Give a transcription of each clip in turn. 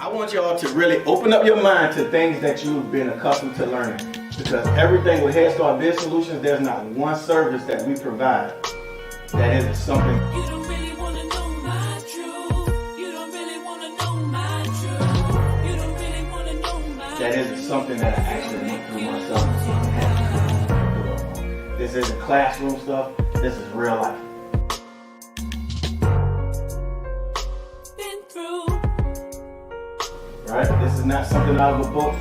I want y'all to really open up your mind to things that you've been accustomed to learning. Because everything with Head Start Biz Solutions, there's not one service that we provide that isn't something. You don't really want to know my truth. You don't really want to know my truth. You don't really want to know my That isn't something that I actually went through myself and had to do. This isn't classroom stuff. This is real life. been through. Right? This is not something out of a book.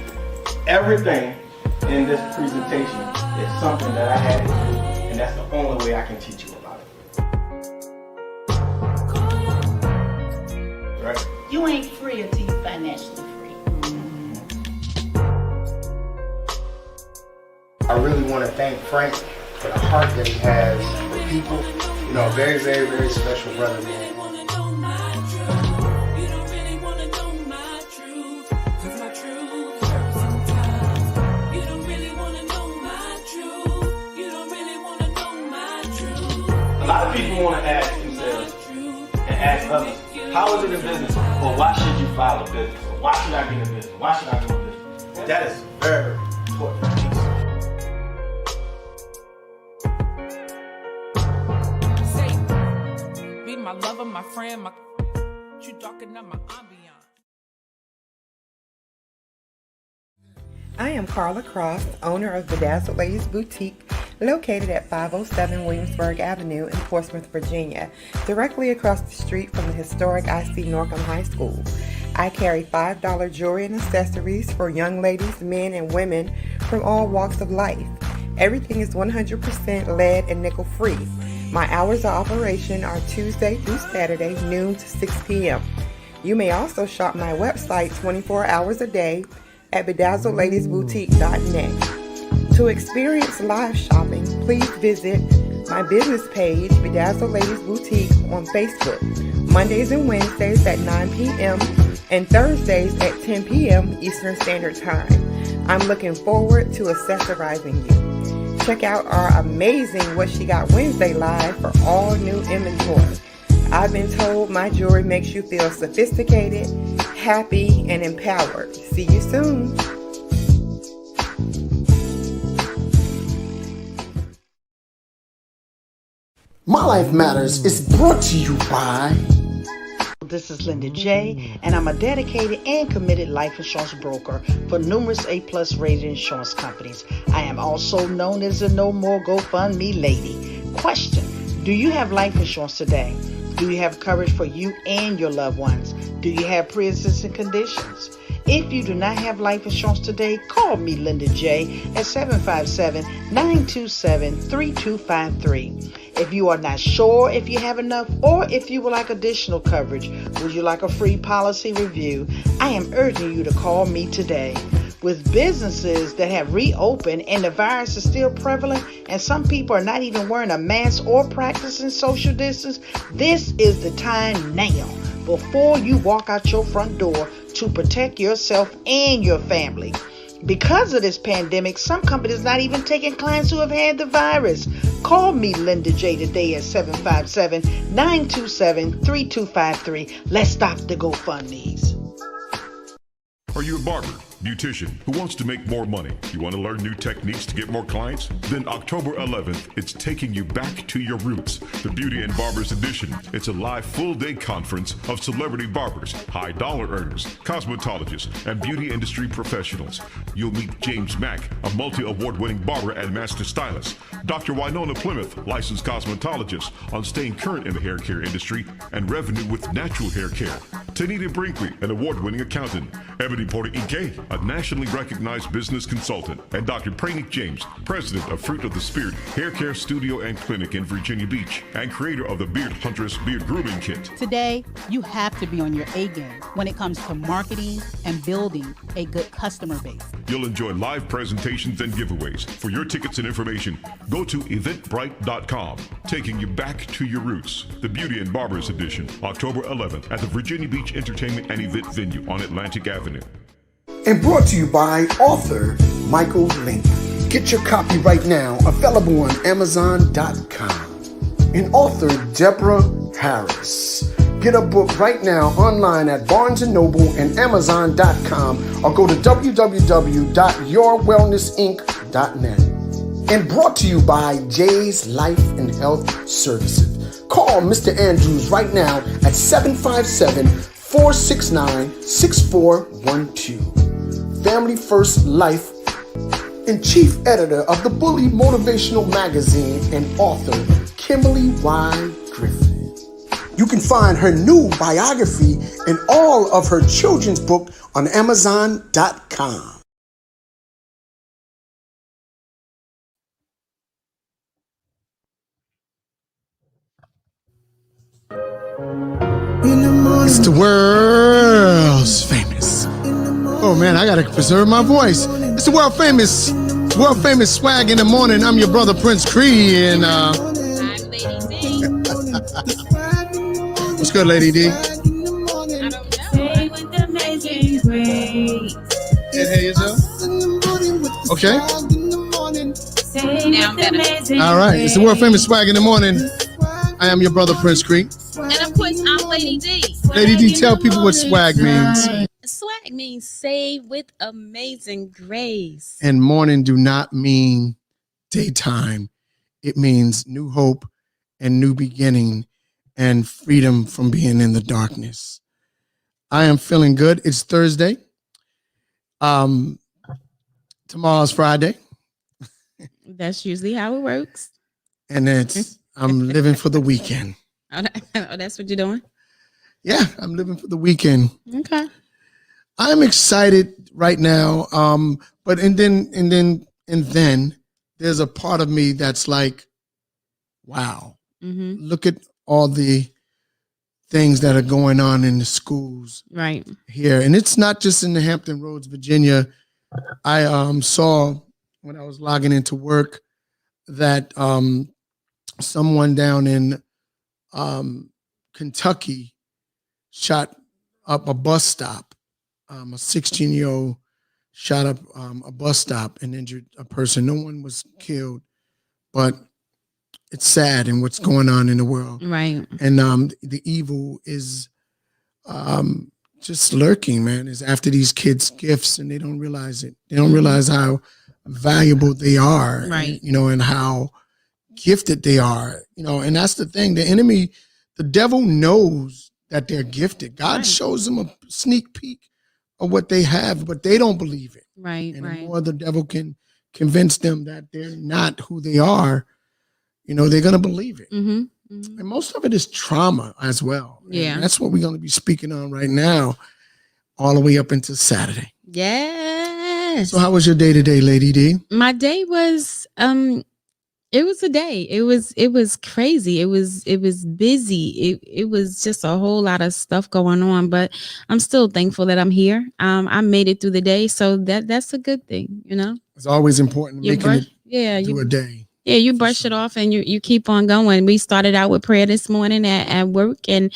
Everything in this presentation is something that I had to do, and that's the only way I can teach you about it. Right? You ain't free until you financially free. I really want to thank Frank for the heart that he has for people. You know, a very, very, very special brother, man. A lot of people want to ask themselves and ask others, how is it in business? Or why should you file a business? Or why should I get in business? Why should I do a business? That is very, very important piece. Say, be my lover, my friend, my you darken up my ambiance. I am Carla Cross, owner of Bedazzled Ladies Boutique, located at 507 Williamsburg Avenue in Portsmouth, Virginia, directly across the street from the historic IC Norcom High School. I carry $5 jewelry and accessories for young ladies, men, and women from all walks of life. Everything is 100% lead and nickel free. My hours of operation are Tuesday through Saturday, noon to 6 p.m. You may also shop my website 24 hours a day at bedazzledladiesboutique.net. To experience live shopping, please visit my business page, Bedazzled Ladies Boutique, on Facebook, Mondays and Wednesdays at 9 p.m. and Thursdays at 10 p.m. Eastern Standard Time. I'm looking forward to accessorizing you. Check out our amazing What She Got Wednesday live for all new inventory. I've been told my jewelry makes you feel sophisticated, happy, and empowered. See you soon. My Life Matters is brought to you by... This is Linda J, and I'm a dedicated and committed life insurance broker for numerous A-plus rated insurance companies. I am also known as the No More GoFundMe Lady. Question: do you have life insurance today? Do you have coverage for you and your loved ones? Do you have pre-existing conditions? If you do not have life insurance today, call me, Linda J, at 757-927-3253. If you are not sure if you have enough or if you would like additional coverage, would you like a free policy review? I am urging you to call me today. With businesses that have reopened and the virus is still prevalent and some people are not even wearing a mask or practicing social distance, this is the time now, before you walk out your front door, to protect yourself and your family. Because of this pandemic, some companies not even taking clients who have had the virus. Call me, Linda J, today at 757-927-3253. Let's stop the GoFundMes. Are you a barber, beautician who wants to make more money? You want to learn new techniques to get more clients? Then October 11th, it's taking you back to your roots. The Beauty and Barbers Edition. It's a live full-day conference of celebrity barbers, high-dollar earners, cosmetologists, and beauty industry professionals. You'll meet James Mack, a multi-award-winning barber and master stylist, Dr. Winona Plymouth, licensed cosmetologist, on staying current in the hair care industry and revenue with natural hair care. Tanita Brinkley, an award-winning accountant, Ebony Porter Ike, a nationally recognized business consultant, and Dr. Pranik James, president of Fruit of the Spirit Hair Care Studio and Clinic in Virginia Beach, and creator of the Beard Huntress Beard Grooming Kit. Today, you have to be on your A game when it comes to marketing and building a good customer base. You'll enjoy live presentations and giveaways. For your tickets and information, go to eventbrite.com, taking you back to your roots. The Beauty and Barbers Edition, October 11th at the Virginia Beach Entertainment and Event Venue on Atlantic Avenue. And brought to you by author Michael Link. Get your copy right now, available on Amazon.com. And author Deborah Harris. Get a book right now online at Barnes & Noble and Amazon.com or go to www.yourwellnessinc.net. And brought to you by Jay's Life and Health Services. Call Mr. Andrews right now at 757-469-6412. Family First Life and Chief Editor of the Bully Motivational Magazine and author Kimberly Y. Griffin. You can find her new biography and all of her children's book on Amazon.com. It's the world's famous. Oh man, I gotta preserve my voice. It's the world famous swag in the morning. I'm your brother Prince Cree, and I'm Lady D. what's good, Lady D? I don't know. Hey yourself. Okay. Now I'm better. All right. It's the world famous swag in the morning. I am your brother Prince Cree. And of course, I'm Lady D. Lady D, tell people what swag means. Swag means saved with amazing grace. And morning do not mean daytime. It means new hope and new beginning and freedom from being in the darkness. I am feeling good. It's Thursday. Tomorrow's Friday. That's usually how it works. And I'm living for the weekend. Oh, that's what you're doing? Yeah, I'm living for the weekend. Okay. I'm excited right now. But then there's a part of me that's like, wow, look at all the things that are going on in the schools right here. And it's not just in the Hampton Roads, Virginia. I saw when I was logging into work that someone down in Kentucky shot up a bus stop. A 16-year-old shot up a bus stop and injured a person. No one was killed, but it's sad in what's going on in the world. Right. And the evil is just lurking, man. Is after these kids' gifts and they don't realize it. They don't realize how valuable they are. Right. And how gifted they are. And that's the thing. The enemy, the devil knows that they're gifted. God shows them a sneak peek of what they have, but they don't believe it. Right. And the more the devil can convince them that they're not who they are, they're going to believe it. Mm-hmm. And most of it is trauma as well. Yeah. And that's what we're going to be speaking on right now, all the way up into Saturday. Yes. So how was your day today, Lady D? My day was it was a day. It was crazy. It was busy. It was just a whole lot of stuff going on, but I'm still thankful that I'm here. I made it through the day, so that's a good thing, It's always important making it through a day. Yeah, you brush it off and you keep on going. We started out with prayer this morning at work, and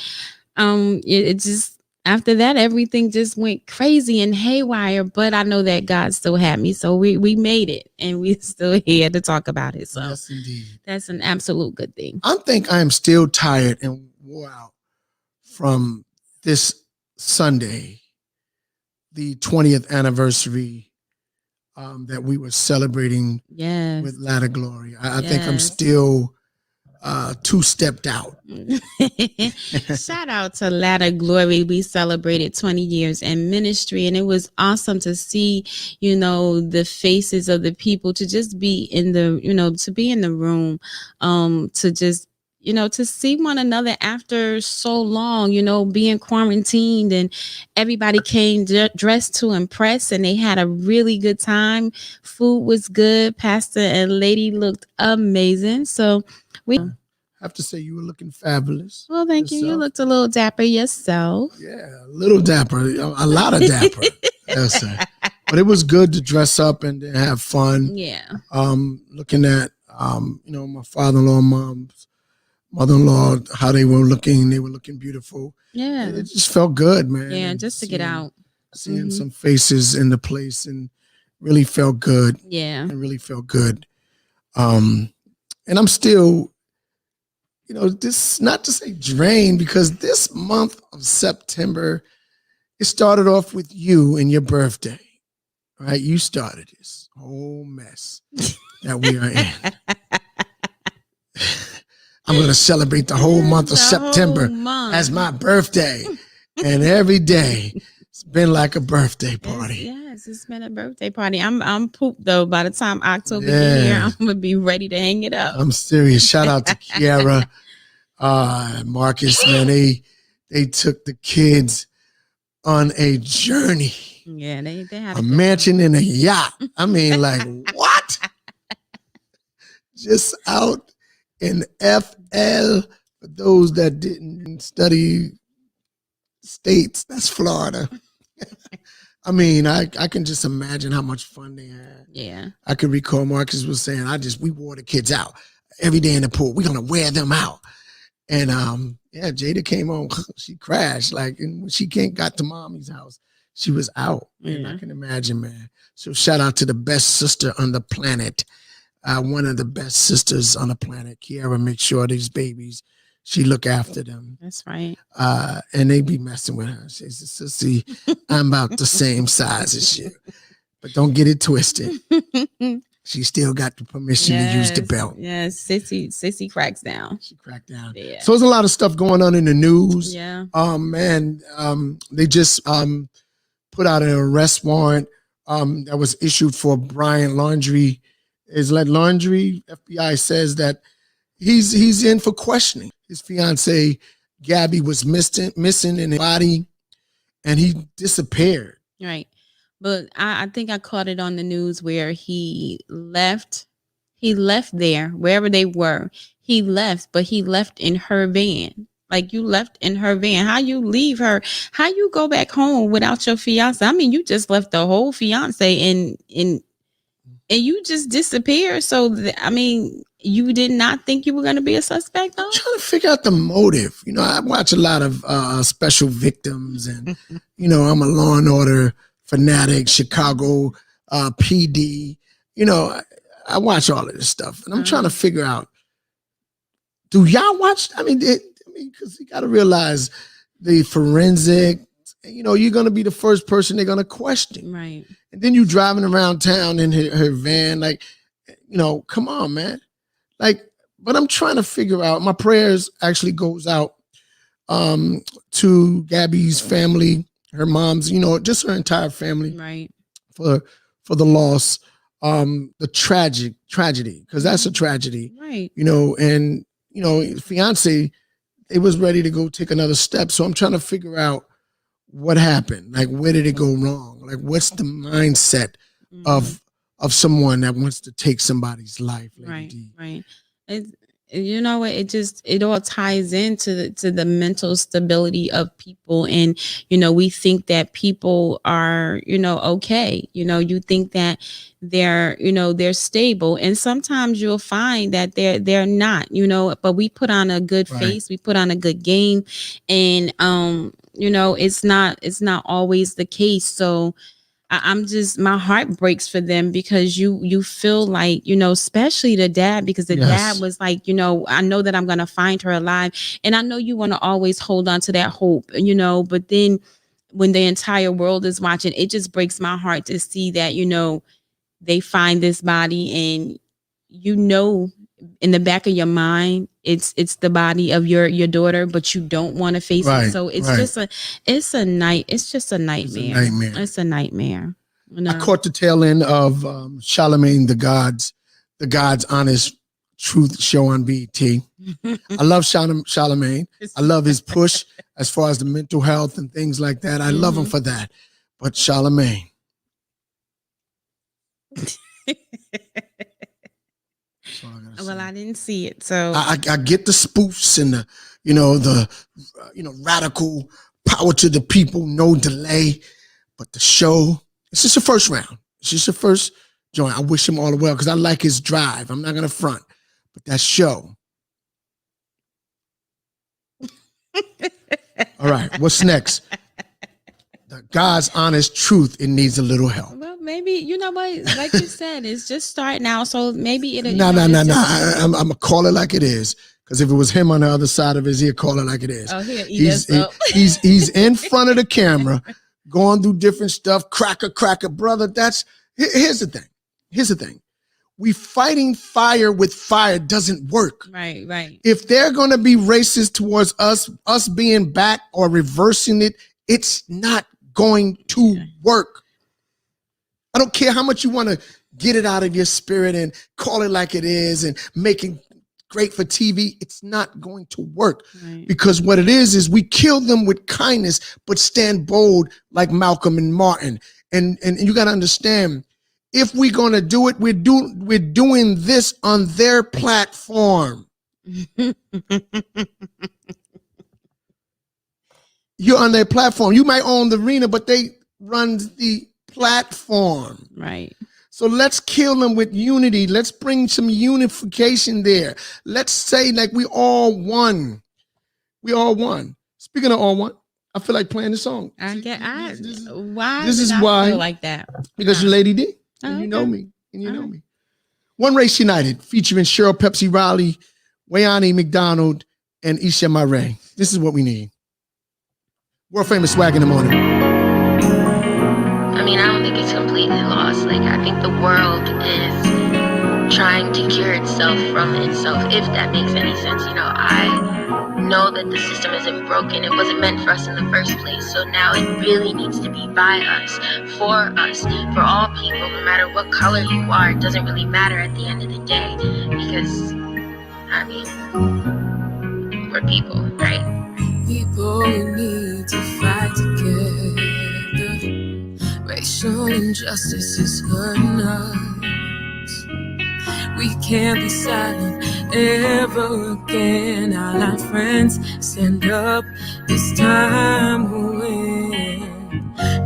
it just after that everything just went crazy and haywire. But I know that God still had me, so we made it, and we're still here to talk about it. So yes, indeed, that's an absolute good thing. I think I am still tired and wore out from this Sunday, the 20th anniversary that we were celebrating with Ladder Glory. I think I'm still two-stepped out. Shout out to Ladder Glory. We celebrated 20 years in ministry, and it was awesome to see, the faces of the people, to just be in the, to be in the room, to just, to see one another after so long, being quarantined, and everybody came dressed to impress, and they had a really good time. Food was good. Pastor and Lady looked amazing. So we have to say you were looking fabulous. Well, thank you. You looked a little dapper yourself. Yeah, a little dapper, a lot of dapper. Yes, sir. But it was good to dress up and to have fun. Yeah. Looking at my father-in-law, mom's mother-in-law, how they were looking beautiful. Yeah. And it just felt good, man. Yeah, and just to get out. Seeing some faces in the place and really felt good. Yeah. It really felt good. And I'm still, this, not to say drained, because this month of September, it started off with you and your birthday, right? You started this whole mess that we are in. I'm going to celebrate the whole month of September as my birthday. And every day it's been like a birthday party. Yes, it's been a birthday party. I'm pooped though. By the time October get here, I'm gonna be ready to hang it up. I'm serious. Shout out to Kiara, Marcus, man. They took the kids on a journey. Yeah, they had a mansion and a yacht. I mean, like, what? Just out in FL. For those that didn't study states, that's Florida. I mean, I can just imagine how much fun they had. Yeah. I can recall Marcus was saying, we wore the kids out every day in the pool. We're gonna wear them out. And Jada came home, she crashed. Like, and when she got to mommy's house, she was out. And I can imagine, man. So shout out to the best sister on the planet. One of the best sisters on the planet. Kiara makes sure these babies, she look after them. That's right. And they be messing with her. She says, "Sissy, I'm about the same size as you. But don't get it twisted." She still got the permission to use the belt. Yes, Sissy cracks down. She cracked down. Yeah. So there's a lot of stuff going on in the news. Yeah. They just put out an arrest warrant that was issued for Brian Laundrie. Laundrie, FBI says that he's in for questioning. His fiance Gabby was missing in the body, and he disappeared. Right. But I think I caught it on the news where he left there, wherever they were. He left, but he left in her van. Like, you left in her van. How you leave her? How you go back home without your fiance? I mean, you just left the whole fiance and you just disappeared. So, I mean, you did not think you were going to be a suspect, though? I'm trying to figure out the motive. I watch a lot of Special Victims, and, I'm a Law and Order fanatic, Chicago PD. I watch all of this stuff, and I'm trying to figure out, do y'all watch? I mean, because you got to realize the forensic, you're going to be the first person they're going to question. Right. And then you driving around town in her van, like, come on, man. Like, but I'm trying to figure out, my prayers actually goes out to Gabby's family, her mom's, just her entire family. Right. For the loss, the tragedy, because that's a tragedy. Right. And, fiance, they was ready to go take another step. So I'm trying to figure out what happened. Like, where did it go wrong? Like, what's the mindset of someone that wants to take somebody's life? Right. It all ties into the mental stability of people. And, we think that people are, okay. You think that they're stable. And sometimes you'll find that they're not, but we put on a good face, we put on a good game, and, it's not always the case. So I'm just, my heart breaks for them, because you feel like, especially the dad, because the dad was like, I know that I'm going to find her alive. And I know you want to always hold on to that hope, but then when the entire world is watching, it just breaks my heart to see that, they find this body, and, in the back of your mind, it's the body of your daughter, but you don't want to face it. So it's just it's a nightmare. It's a nightmare. I caught the tail end of Charlemagne the God's Honest Truth show on BET. I love Charlemagne. I love his push as far as the mental health and things like that. I love him for that. But Charlemagne. Well, I didn't see it, so I get the spoofs and the radical power to the people, no delay. But the show, it's just the first round. It's just the first joint. I wish him all the well, because I like his drive. I'm not gonna front, but that show. All right, what's next? The God's Honest Truth. It needs a little help. Well, maybe, like you said, it's just starting out. So maybe it'll. No. I'm gonna call it like it is, Because if it was him on the other side of his, he'd call it like it is. Oh, he'll eat us up. He's in front of the camera, going through different stuff. Cracker, brother. Here's the thing. We fighting fire with fire doesn't work. Right. If they're going to be racist towards us being back or reversing it, it's not going to work. I don't care how much you want to get it out of your spirit and call it like it is and make it great for TV. It's not going to work because what it is we kill them with kindness, but stand bold like Malcolm and Martin. And you got to understand, if we're going to do it, we're doing this on their platform. You're on their platform. You might own the arena, but they run the platform. Right. So let's kill them with unity. Let's bring some unification there. Let's say like we all won. We all won. Speaking of all one, I feel like playing the song. Why This is I why. feel like that? Because you're Lady D. And Okay. you know me. And you know me. One Race United, featuring Cheryl Pepsi Riley, Wayani McDonald, and Isha Murray. This is what we need. World famous swag in the morning. I mean, I don't think it's completely lost. Like, I think the world is trying to cure itself from itself, if that makes any sense. You know, I know that the system isn't broken. It wasn't meant for us in the first place. So now it really needs to be by us, for all people, no matter what color you are. It doesn't really matter at the end of the day because, I mean, we're people, right? People need to fight together. Racial injustice is hurting us. We can't be silent ever again. All our friends stand up. It's time to win.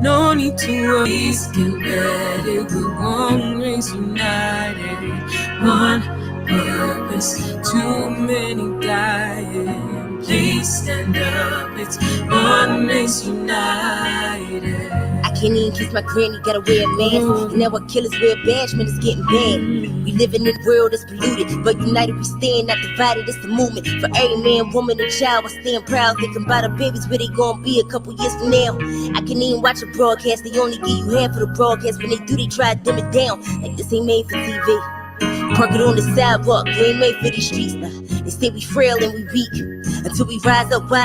No need to worry. Get ready. We're one race united. One purpose. Too many dying. Please stand up. It's one race united. I can't even kiss my granny, gotta wear a mask. And now our killers wear a badge, man, it's getting bad. We live in a world that's polluted, but united we stand, not divided, it's the movement. For every man, woman, and child, I stand proud. Thinking about the babies, where they gonna be a couple years from now. I can't even watch a broadcast, they only give you half of the broadcast. When they do, they try to dim it down, like this ain't made for TV. Park it on the sidewalk, we ain't made for these streets. They say we frail and we weak. Until we rise up, we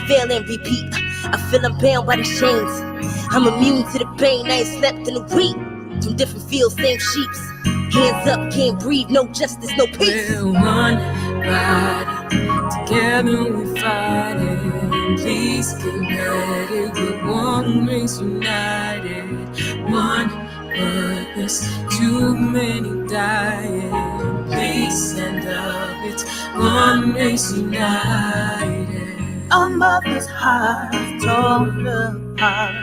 fail and repeat. I feel I'm bound by these chains. I'm immune to the pain, I ain't slept in a week. From different fields, same sheeps. Hands up, can't breathe, no justice, no peace. We're one body, together we fight it. Please get ready, we're one race united. One purpose, too many dying. Please stand up, it's one race united. A mother's heart torn apart,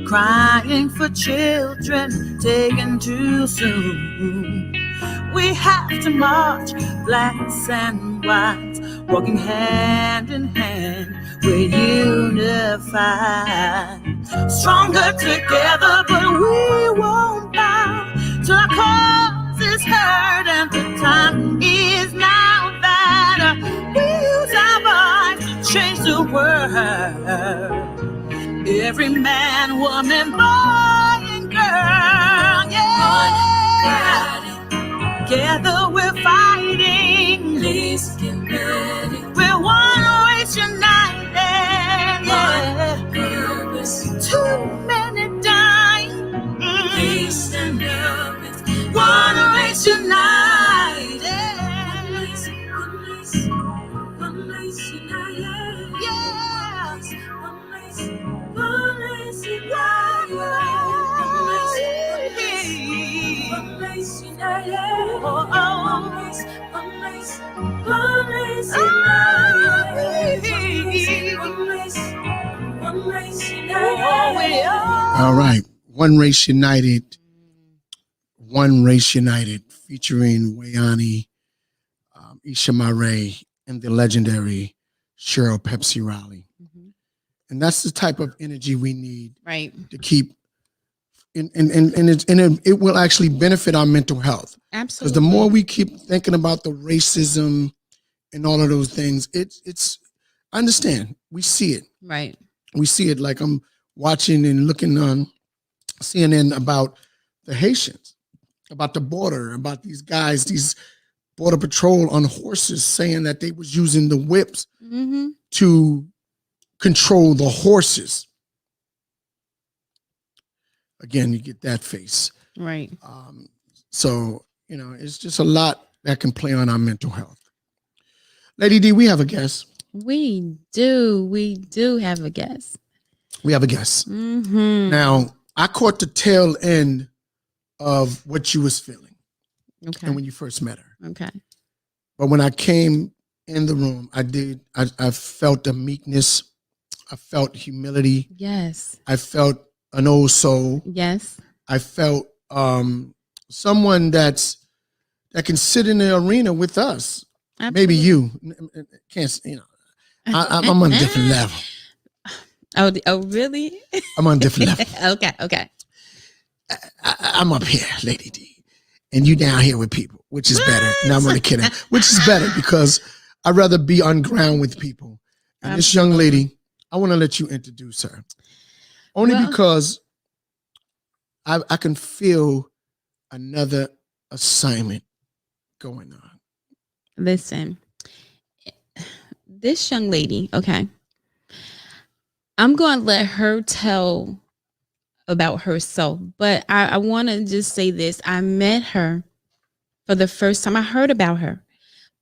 crying for children taken too soon. We have to march, blacks and whites, walking hand in hand. We're unified, stronger together, but we won't bow till our cause is heard. And the time is now that we use our voice to change the world. Every man, woman, boy, and girl, yeah. Together we're fighting. Please get ready. We're one race united, yeah. Purpose. Too many dying. Please stand up. It's one race united. One race united. Yeah. One race united. One race united. All right. One Race United. One Race United, featuring Wayani, Isha Murray, and the legendary Cheryl Pepsi Riley. And that's the type of energy we need to keep. And it will actually benefit our mental health. Absolutely. Because the more we keep thinking about the racism and all of those things. It's I understand. We see it. Right. We see it. Like I'm watching and looking on CNN about the Haitians, about the border, about these guys, these border patrol on horses, saying that they was using the whips Mm-hmm. to control the horses. Again, you get that face. Right. So, it's just a lot that can play on our mental health. Lady D, we have a guest. We do have a guest. We have a guest. Mm-hmm. Now, I caught the tail end of what you was feeling. Okay. And when you first met her. Okay. But when I came in the room, I felt a meekness. I felt humility. Yes. I felt an old soul. Yes. I felt someone that can sit in the arena with us. Absolutely. Maybe you can't. I'm on a different level. Oh, really? I'm on a different level. Okay. I'm up here, Lady D, and you down here with people, which is better. No, I'm only kidding. Which is better because I'd rather be on ground with people. And this young lady, I want to let you introduce her, only because I can feel another assignment going on. Listen, this young lady, okay, I'm going to let her tell about herself, but I want to just say this. I met her for the first time. I heard about her,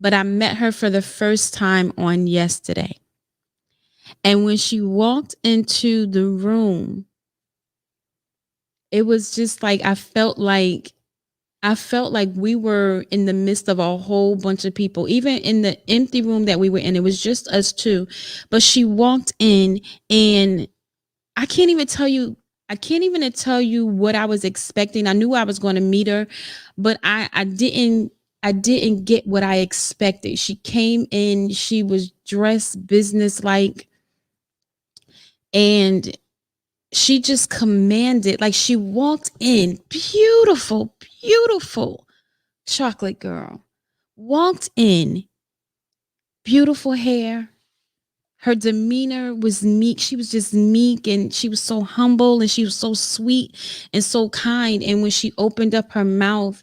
but I met her for the first time on yesterday. And when she walked into the room, it was just like I felt like we were in the midst of a whole bunch of people. Even in the empty room that we were in, it was just us two. But she walked in, and I can't even tell you what I was expecting. I knew I was going to meet her, but I didn't get what I expected. She came in, she was dressed business-like, and she just commanded, like she walked in, beautiful chocolate girl, walked in, beautiful hair. Her demeanor was meek. She was just meek, and she was so humble, and she was so sweet and so kind. And when she opened up her mouth,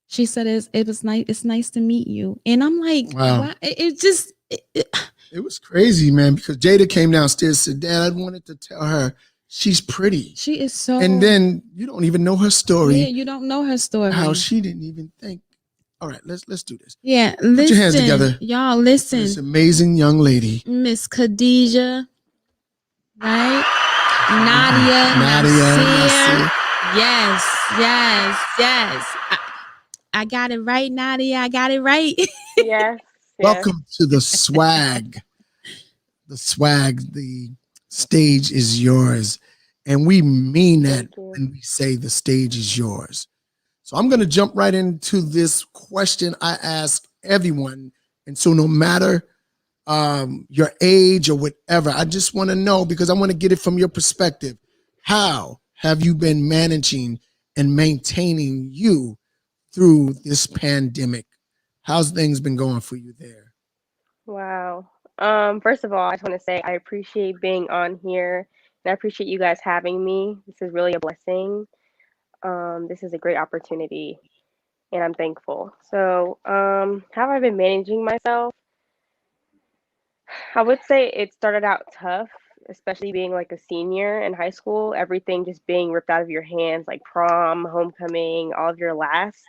she said, it was nice. It's nice to meet you. And I'm like, wow. It was crazy, man, because Jada came downstairs and said, Dad, I wanted to tell her she's pretty. She is so. And then you don't even know her story. Yeah, you don't know her story. How she didn't even think. All right, let's do this. Yeah, put your hands together, y'all. Listen, this amazing young lady, Miss Khadijah, right? Nadia. Nasir. Yes. I got it right, Nadia. I got it right. Yes. Welcome to the swag. The swag. The stage is yours, and we mean that when we say the stage is yours. So I'm going to jump right into this question I ask everyone. And so no matter your age or whatever, I just want to know, because I want to get it from your perspective. How have you been managing and maintaining you through this pandemic? How's things been going for you there? Wow. First of all, I just want to say I appreciate being on here, and I appreciate you guys having me. This is really a blessing. This is a great opportunity, and I'm thankful. So, how have I been managing myself? I would say it started out tough, especially being like a senior in high school, everything just being ripped out of your hands, like prom, homecoming, all of your lasts.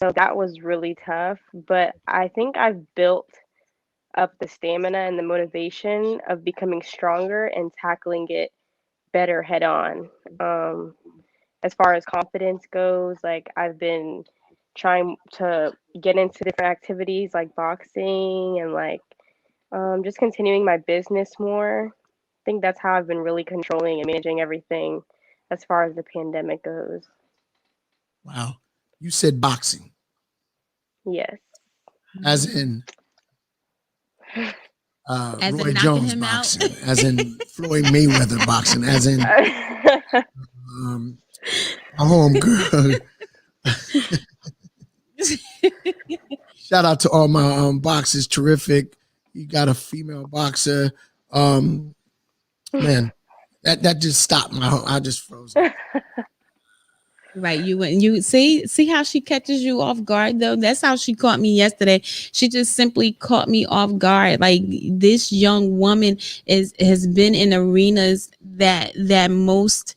So that was really tough, but I think I've built up the stamina and the motivation of becoming stronger and tackling it better head on. As far as confidence goes, like I've been trying to get into different activities like boxing and like just continuing my business more. I think that's how I've been really controlling and managing everything as far as the pandemic goes. Wow. You said boxing. Yes. As in Roy Jones boxing, as in Floyd Mayweather boxing, as in a home girl. Shout out to all my boxers. Terrific. You got a female boxer. Man, that just stopped my heart. I just froze. Right, you see how she catches you off guard though. That's how she caught me yesterday. She just simply caught me off guard. Like this young woman has been in arenas that most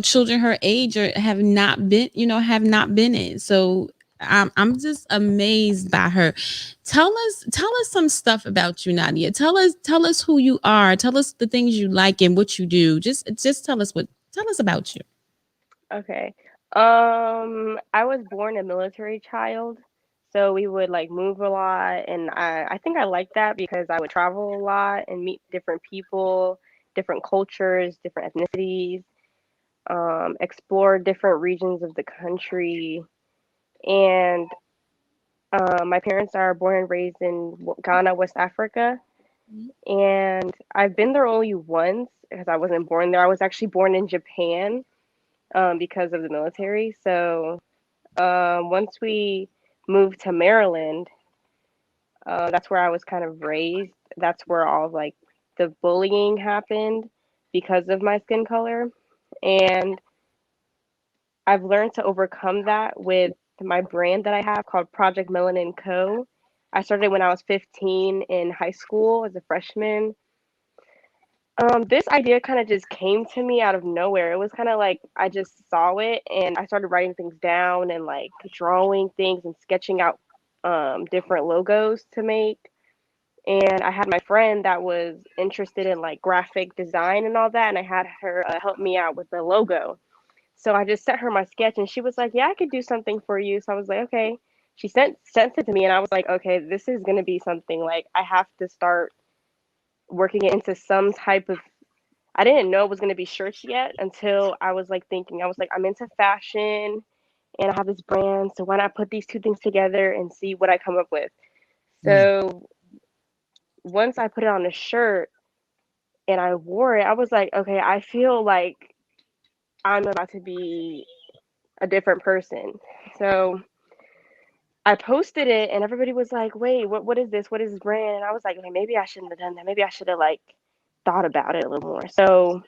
children her age or have not been in. So I'm just amazed by her. Tell us some stuff about you, Nadia. Tell us who you are. Tell us the things you like and what you do. Just tell us about you. Okay. I was born a military child, so we would like move a lot, and I think I liked that because I would travel a lot and meet different people, different cultures, different ethnicities, explore different regions of the country. And my parents are born and raised in Ghana, West Africa, and I've been there only once because I wasn't born there. I was actually born in Japan because of the military. So once we moved to Maryland, that's where I was kind of raised. That's where all like the bullying happened because of my skin color. And I've learned to overcome that with my brand that I have called Project Melanin Co. I started when I was 15 in high school as a freshman. This idea kind of just came to me out of nowhere. It was kind of like I just saw it and I started writing things down and like drawing things and sketching out different logos to make. And I had my friend that was interested in like graphic design and all that, and I had her help me out with the logo. So I just sent her my sketch, and she was like, "Yeah, I could do something for you." So I was like, "Okay." She sent it to me, and I was like, "Okay, this is gonna be something. Like I have to start working it into some type of." I didn't know it was gonna be shirts yet until I was like thinking. I was like, "I'm into fashion, and I have this brand, so why not put these two things together and see what I come up with?" So once I put it on a shirt and I wore it, I was like, "Okay, I feel like I'm about to be a different person." So I posted it and everybody was like, "Wait, what is this? What is this brand?" And I was like, "Okay, maybe I shouldn't have done that. Maybe I should have like thought about it a little more." So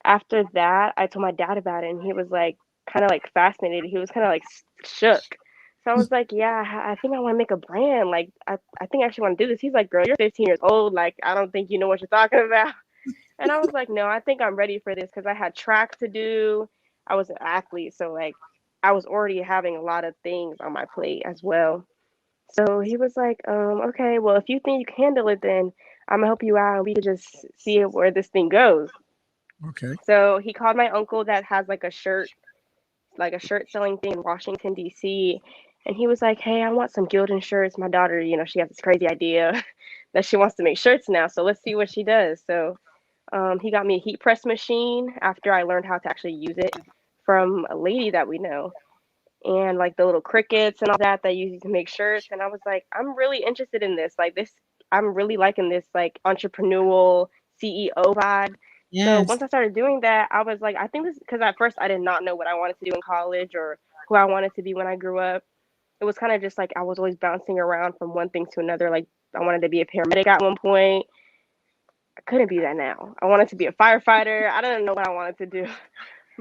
after that, I told my dad about it and he was like kind of like fascinated. He was kind of like shook. So I was like, "Yeah, I think I want to make a brand. Like I think I actually want to do this." He's like, "Girl, you're 15 years old. Like I don't think you know what you're talking about." And I was like, "No, I think I'm ready for this because I had track to do. I was an athlete, so like I was already having a lot of things on my plate as well." So he was like, okay, well, if you think you can handle it, then I'm gonna help you out and we could just see where this thing goes." Okay. So he called my uncle that has like a shirt selling thing in Washington, D.C. And he was like, "Hey, I want some Gildan shirts. My daughter, she has this crazy idea that she wants to make shirts now. So let's see what she does." So he got me a heat press machine after I learned how to actually use it from a lady that we know, and like the little crickets and all that you use to make shirts. And I was like, I'm really interested in this. Like this, I'm really liking this like entrepreneurial CEO vibe. So Yes. once I started doing that, I was like, I think this because at first I did not know what I wanted to do in college or who I wanted to be when I grew up. It was kind of just like I was always bouncing around from one thing to another. Like I wanted to be a paramedic at one point. I couldn't be that now. I wanted to be a firefighter. I didn't know what I wanted to do.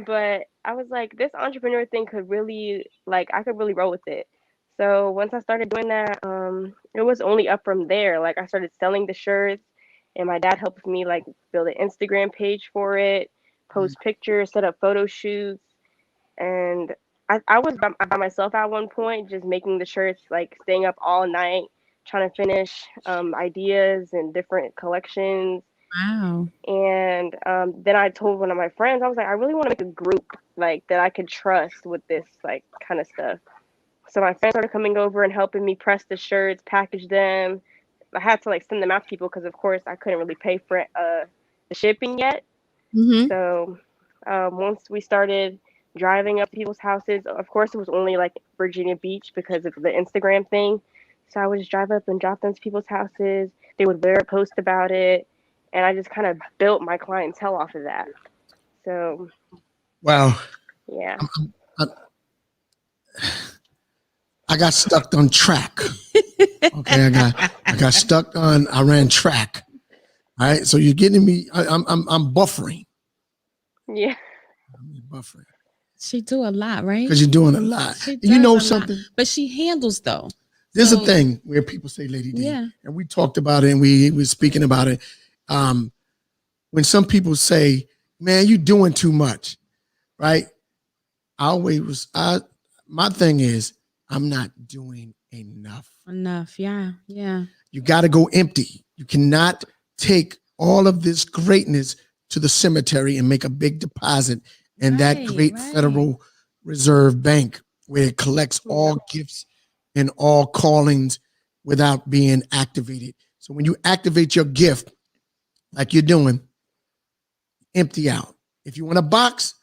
But I was like, this entrepreneur thing could really, like, I could really roll with it. So once I started doing that, it was only up from there. Like, I started selling the shirts, and my dad helped me, like, build an Instagram page for it, post pictures, set up photo shoots. And I was by myself at one point, just making the shirts, like, staying up all night, trying to finish ideas and different collections. Wow. And then I told one of my friends, I was like, I really want to make a group like that I could trust with this like kind of stuff. So my friends started coming over and helping me press the shirts, package them. I had to like send them out to people because of course I couldn't really pay for the shipping yet. Mm-hmm. So once we started driving up to people's houses, of course it was only like Virginia Beach because of the Instagram thing. So I would just drive up and drop them to people's houses. They would wear a post about it, and I just kind of built my clientele off of that. So Wow. yeah. I, I got stuck on track. Okay, I got stuck on. I ran track. All right, so you're getting me. I'm buffering. Yeah. I'm buffering She do a lot, right? because you're doing a lot. She You does know a something? lot, but she handles though. There's a So, thing where people say Lady D, yeah. and we talked about it and we were speaking about it. When some people say, man, you doing too much, right? My thing is, I'm not doing enough. Enough, yeah. You got to go empty. You cannot take all of this greatness to the cemetery and make a big deposit in that great Federal Reserve Bank where it collects all gifts and all callings without being activated. So when you activate your gift, like you're doing, empty out. If you want to box,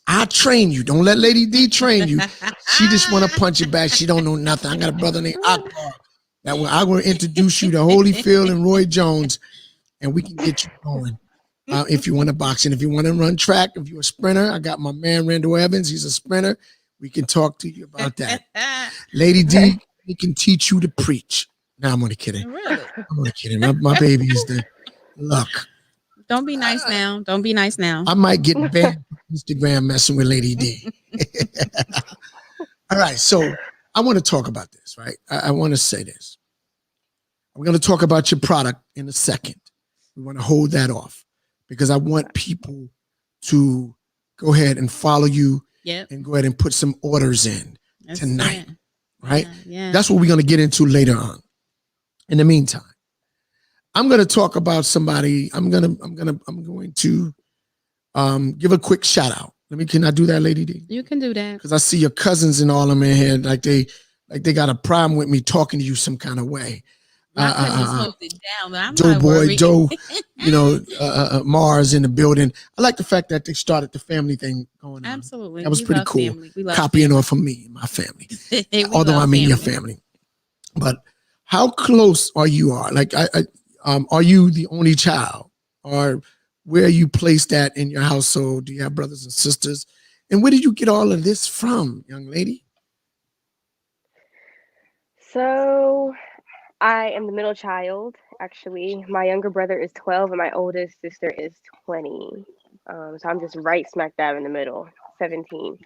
I'll train you. Don't let Lady D train you. She just want to punch you back. She don't know nothing. I got a brother named Akbar that I will introduce you to Holyfield and Roy Jones, and we can get you going. If you want to box, and if you want to run track, if you're a sprinter, I got my man Randall Evans. He's a sprinter. We can talk to you about that. Lady D, he can teach you to preach. No, I'm only kidding. Really? I'm only kidding. My baby is the luck. Don't be nice now. Don't be nice now. I might get banned from Instagram messing with Lady D. All right, so I want to talk about this, right? I want to say this. We're going to talk about your product in a second. We want to hold that off because I want people to go ahead and follow you and go ahead and put some orders in tonight, right? Yeah. That's what we're going to get into later on. In the meantime, I'm going to talk about somebody. I'm going to give a quick shout out. Can I do that, Lady D? You can do that. Because I see your cousins and all of them in here, like they got a problem with me talking to you some kind of way. My cousins smoked it down, but I'm Doe not boy, worried. Doe, Mars in the building. I like the fact that they started the family thing going on. Absolutely. That was We pretty love cool. family. We love Copying family. off of me and my family. We Although love I'm in your family. family. But how close are you? Are you the only child? Or where are you placed at in your household? Do you have brothers and sisters? And where did you get all of this from, young lady? So I am the middle child, actually. My younger brother is 12 and my oldest sister is 20. So I'm just right smack dab in the middle, 17.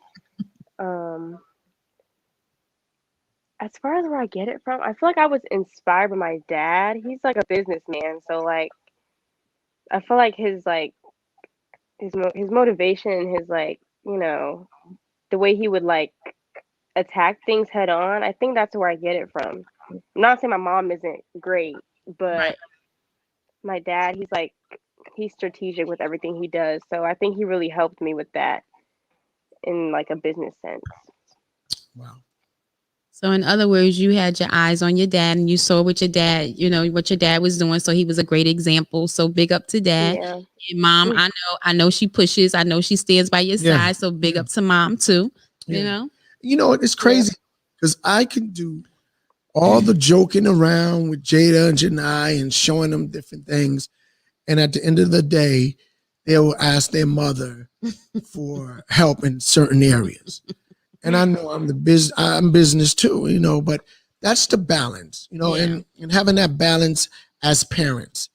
As far as where I get it from, I feel like I was inspired by my dad. He's like a businessman, so like I feel like his motivation, his the way he would like attack things head on. I think that's where I get it from. I'm not saying my mom isn't great, but my dad, he's strategic with everything he does. So I think he really helped me with that in like a business sense. Wow. So in other words, you had your eyes on your dad and you saw what your dad, what your dad was doing. So he was a great example. So big up to dad. Yeah. And mom, I know she pushes. I know she stands by your side. So big up to mom too. Yeah. It's crazy because I can do all the joking around with Jada and Janai and showing them different things. And at the end of the day, they will ask their mother for help in certain areas. And I know I'm business too, but that's the balance, and having that balance as parents.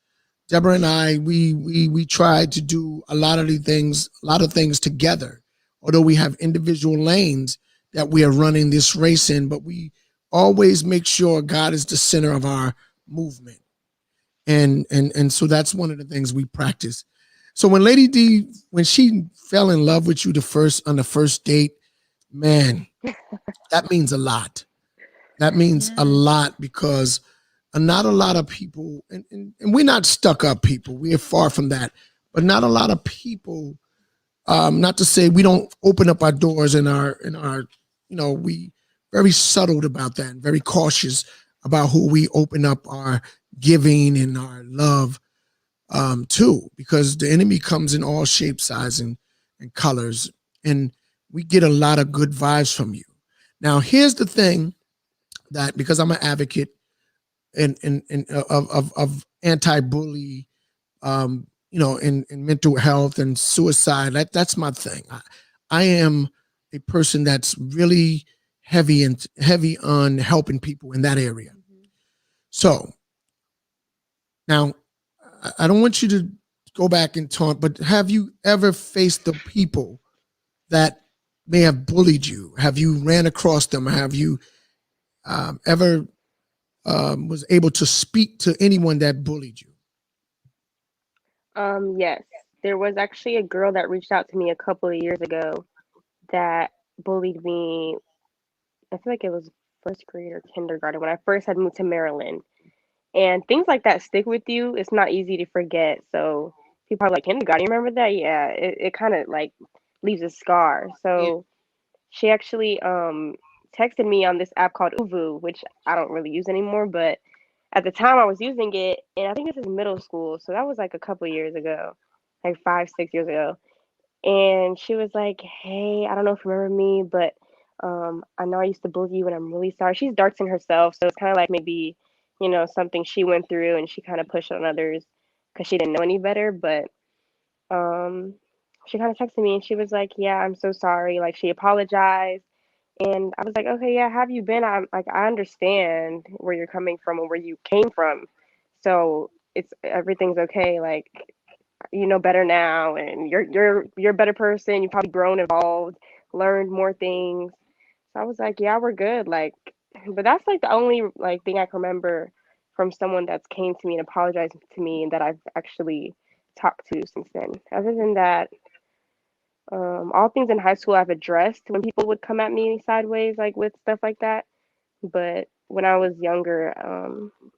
Deborah and I, we try to do a lot of things together, although we have individual lanes that we are running this race in, but we always make sure God is the center of our movement. And so that's one of the things we practice. So when Lady D, when she fell in love with you on the first date, man, that means a lot. That means a lot because not a lot of people, and we're not stuck up people. We are far from that. But not a lot of people, not to say we don't open up our doors and we very subtle about that and very cautious about who we open up our giving and our love too, because the enemy comes in all shapes, sizes, and colors. And we get a lot of good vibes from you. Now, here's the thing that, because I'm an advocate of anti-bully, in mental health and suicide, that's my thing. I am a person that's really heavy on helping people in that area. So now I don't want you to go back and taunt, but have you ever faced the people that may have bullied you? Have you ran across them? Have you ever was able to speak to anyone that bullied you? Yes. There was actually a girl that reached out to me a couple of years ago that bullied me. I feel like it was first grade or kindergarten when I first had moved to Maryland. And things like that stick with you. It's not easy to forget. So people are like, kindergarten, you remember that? Yeah, it kind of like leaves a scar. So she actually texted me on this app called Uvu, which I don't really use anymore, but at the time I was using it, and I think this is middle school, so that was like a couple of years ago, like 5, 6 years ago. And she was like, "Hey, I don't know if you remember me, but I know I used to bully you, and I'm really sorry." She's dark in herself, so it's kind of like maybe, something she went through, and she kind of pushed it on others because she didn't know any better. But um, she kind of texted me, and she was like, "Yeah, I'm so sorry." Like she apologized, and I was like, "Okay, yeah, how have you been? I'm like, I understand where you're coming from and where you came from, so it's everything's okay. Like, you know better now, and you're a better person. You've probably grown, evolved, learned more things." So I was like, yeah, we're good. Like, but that's like the only like thing I can remember from someone that's came to me and apologized to me and that I've actually talked to since then. Other than that, all things in high school I've addressed when people would come at me sideways, like with stuff like that. But when I was younger,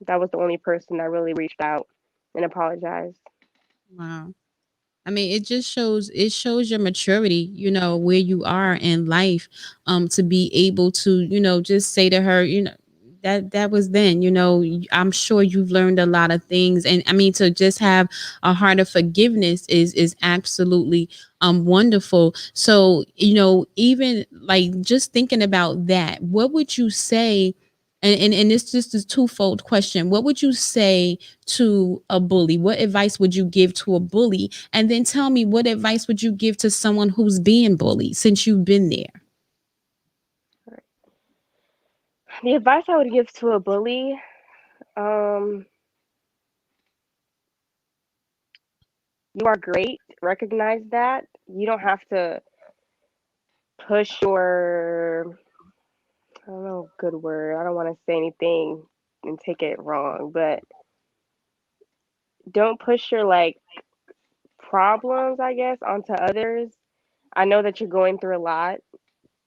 that was the only person I really reached out and apologized. Wow. I mean, it shows your maturity, where you are in life, to be able to, just say to her, that was then, I'm sure you've learned a lot of things. And I mean, to just have a heart of forgiveness is absolutely wonderful. So, even like just thinking about that, what would you say? And it's just a twofold question. What would you say to a bully? What advice would you give to a bully? And then tell me, what advice would you give to someone who's being bullied since you've been there? The advice I would give to a bully, um, you are great. Recognize that. You don't have to push your, I don't know, good word. I don't want to say anything and take it wrong, but don't push your like problems, I guess, onto others. I know that you're going through a lot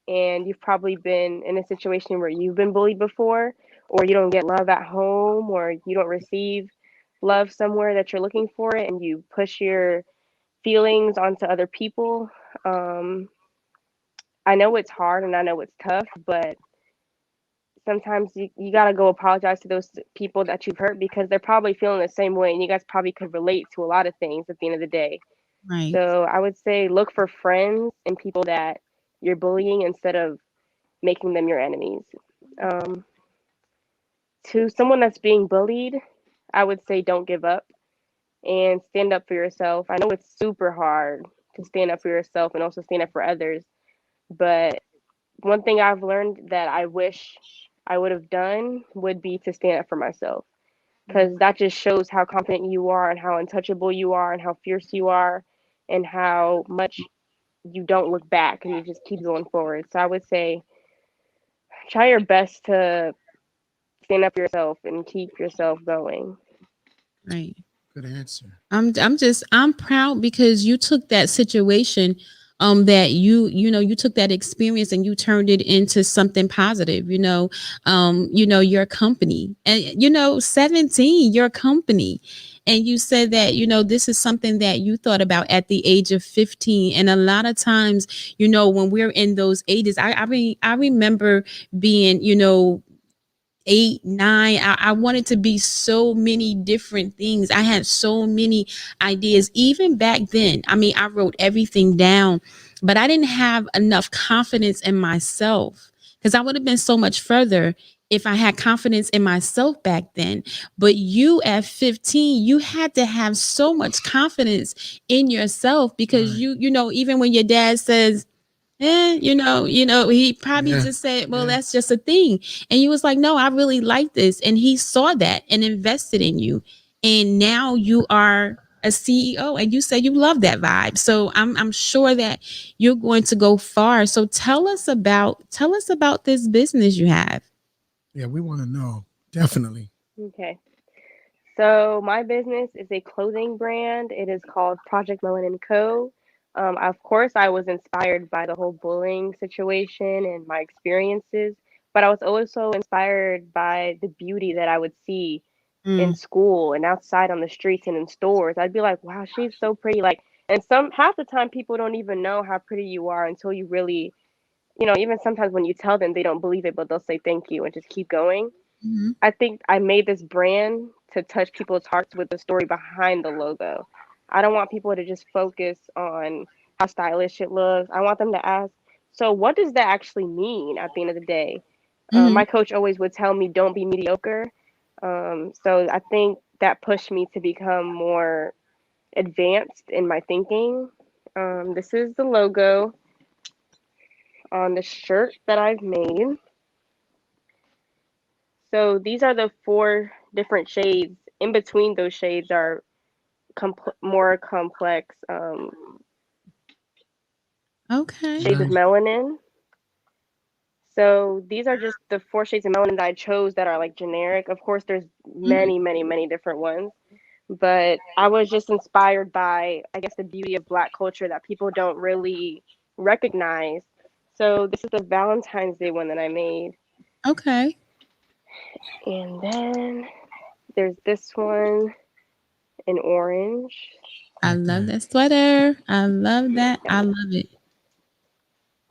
and you've probably been in a situation where you've been bullied before, or you don't get love at home, or you don't receive love somewhere that you're looking for it, and you push your feelings onto other people. Um, I know it's hard and I know it's tough, but sometimes you got to go apologize to those people that you've hurt because they're probably feeling the same way and you guys probably could relate to a lot of things at the end of the day. Right. So I would say look for friends and people that you're bullying instead of making them your enemies. Um, to someone that's being bullied, I would say don't give up and stand up for yourself. I know it's super hard to stand up for yourself and also stand up for others, but one thing I've learned that I wish I would have done would be to stand up for myself because that just shows how confident you are and how untouchable you are and how fierce you are and how much you don't look back and you just keep going forward. So I would say try your best to stand up for yourself and keep yourself going. Right. Good answer. I'm proud because you took that situation, that you took that experience and you turned it into something positive, your company. And 17, your company. And you said that, this is something that you thought about at the age of 15. And a lot of times, when we're in those ages, I remember being, 8, 9. I wanted to be so many different things. I had so many ideas. Even back then, I mean, I wrote everything down, but I didn't have enough confidence in myself because I would have been so much further if I had confidence in myself back then. But you at 15, you had to have so much confidence in yourself because even when your dad says, He probably Yeah. just said, well, Yeah. that's just a thing. And you was like, no, I really like this. And he saw that and invested in you. And now you are a CEO and you said you love that vibe. So I'm sure that you're going to go far. So tell us about this business you have. Yeah, we want to know. Definitely. Okay. So my business is a clothing brand. It is called Project Melanin Co. Of course, I was inspired by the whole bullying situation and my experiences, but I was also inspired by the beauty that I would see in Mm, school and outside on the streets and in stores. I'd be like, wow, she's so pretty. Like, and some half the time people don't even know how pretty you are until you really, even sometimes when you tell them, they don't believe it, but they'll say thank you and just keep going. mhm. I think I made this brand to touch people's hearts with the story behind the logo. I don't want people to just focus on how stylish it looks. I want them to ask, so what does that actually mean at the end of the day? Mhm. My coach always would tell me, don't be mediocre. So I think that pushed me to become more advanced in my thinking. This is the logo on the shirt that I've made. So these are the four different shades. In between those shades are more complex Okay. shades of Nice. melanin. So these are just the four shades of melanin that I chose that are like generic. Of course, there's Mhm. many, many, many different ones, but I was just inspired by, I guess, the beauty of Black culture that people don't really recognize. So this is the Valentine's Day one that I made, Okay. and then there's this one in orange. I love Okay. that sweater. I love that. I Yeah. love it.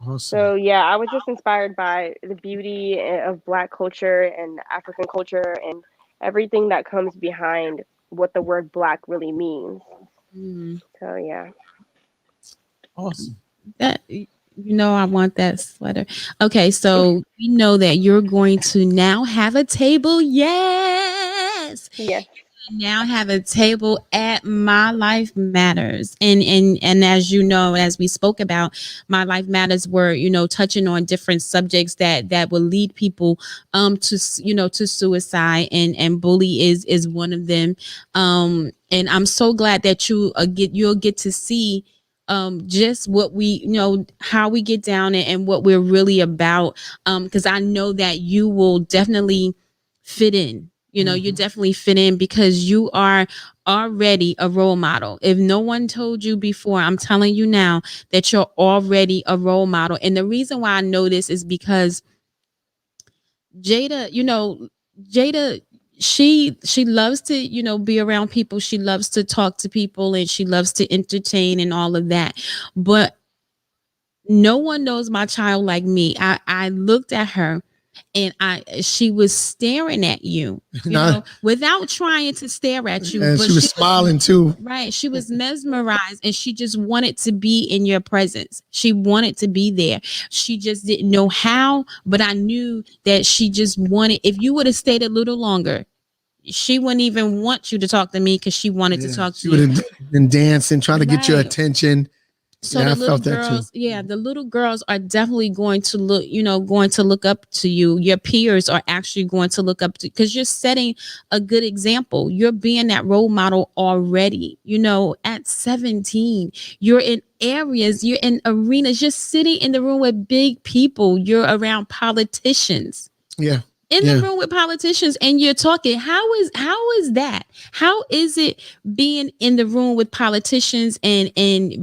Awesome. So yeah, I was just inspired by the beauty of Black culture and African culture and everything that comes behind what the word Black really means. Mm. So yeah. Awesome. I want that sweater. Okay, so we know that you're going to now have a table. Yes. Yes. Now have a table at My Life Matters. And as you know, as we spoke about, My Life Matters were, touching on different subjects that will lead people to suicide, and bully is one of them. And I'm so glad that you'll get to see just what we how we get down, and what we're really about, because I know that you will definitely fit in. You Hmm. definitely fit in because you are already a role model. If no one told you before, I'm telling you now that you're already a role model. And the reason why I know this is because Jada, Jada, she loves to, be around people. She loves to talk to people, and she loves to entertain and all of that. But no one knows my child like me. I looked at her, and she was staring at you, Now, without trying to stare at you, and but she was she was smiling too. right. She was mesmerized, and she just wanted to be in your presence. She wanted to be there. She just didn't know how, but I knew that she just wanted. If you would have stayed a little longer, she wouldn't even want you to talk to me because she wanted to Yeah, talk she to would you. have been dancing, trying to get your Right. attention. So Yeah, the I little felt that too. girls, yeah, the little girls are definitely going to look up to you. Your peers are actually going to look up to, because you're setting a good example. You're being that role model already. At 17, you're in areas, you're in arenas, you're sitting in the room with big people. You're around politicians, Yeah, in the yeah. room with politicians, and you're talking. How is that? How is it being in the room with politicians, and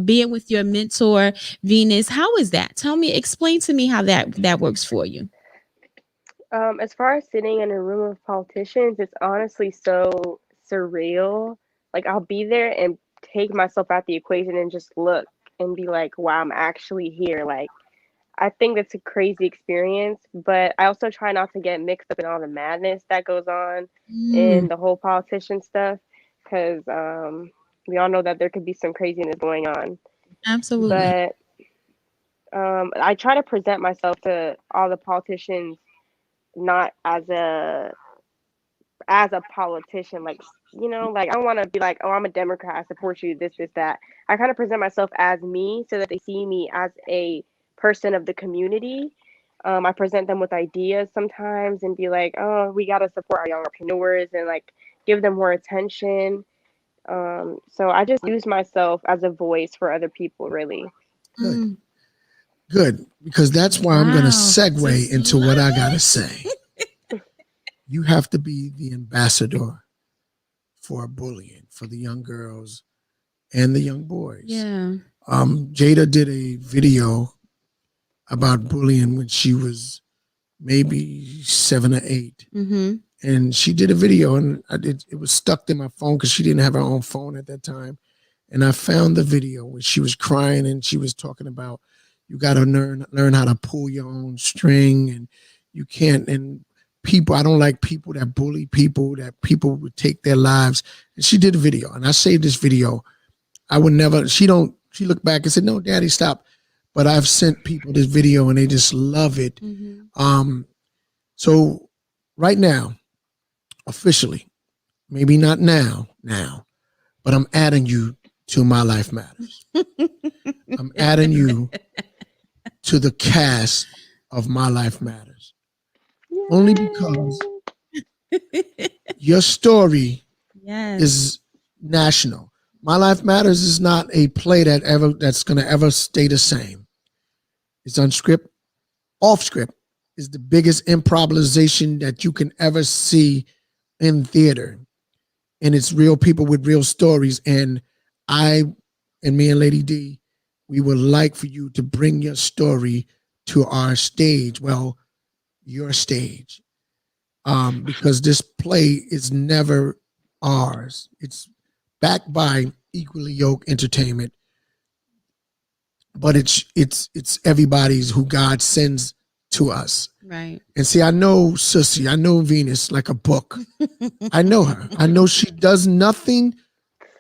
being with your mentor Venus? How is that? Tell me, explain to me how that works for you. As far as sitting in a room of politicians, it's honestly so surreal. Like I'll be there and take myself out the equation and just look and be like, wow, I'm actually here. Like I think that's a crazy experience, but I also try not to get mixed up in all the madness that goes on Mm, in the whole politician stuff, because we all know that there could be some craziness going on. absolutely. But I try to present myself to all the politicians not as a politician, like like I don't want to be like, oh, I'm a Democrat, I support you, this, that. I kind of present myself as me so that they see me as a person of the community. I present them with ideas sometimes and be like, oh, we got to support our young entrepreneurs and like give them more attention. So I just use myself as a voice for other people, really. Good. Good. Because that's why I'm going to segue into what I got to say. You have to be the ambassador for bullying for the young girls and the young boys. Yeah. Jada did a video about bullying when she was maybe 7 or 8. Mm-hmm. And she did a video, and it was stuck in my phone because she didn't have her own phone at that time. And I found the video where she was crying and she was talking about you got to learn how to pull your own string, and you can't. And people, I don't like people that bully people, that people would take their lives. And she did a video, and I saved this video. I would never. She looked back and said, "No, Daddy, stop." But I've sent people this video, and they just love it. Mm-hmm. So right now, officially, maybe not now, but I'm adding you to My Life Matters. I'm adding you to the cast of My Life Matters. Yay. Only because your story is national. My Life Matters is not a play that's going to ever stay the same. It's unscripted. Off script is the biggest improvisation that you can ever see in theater. And it's real people with real stories. And me and Lady D, we would like for you to bring your story to our stage. Well, your stage. Because this play is never ours. It's backed by Equally Yoked Entertainment. But it's everybody's who God sends to us. Right. And see, I know Sissy, I know Venus like a book. I know her. I know she does nothing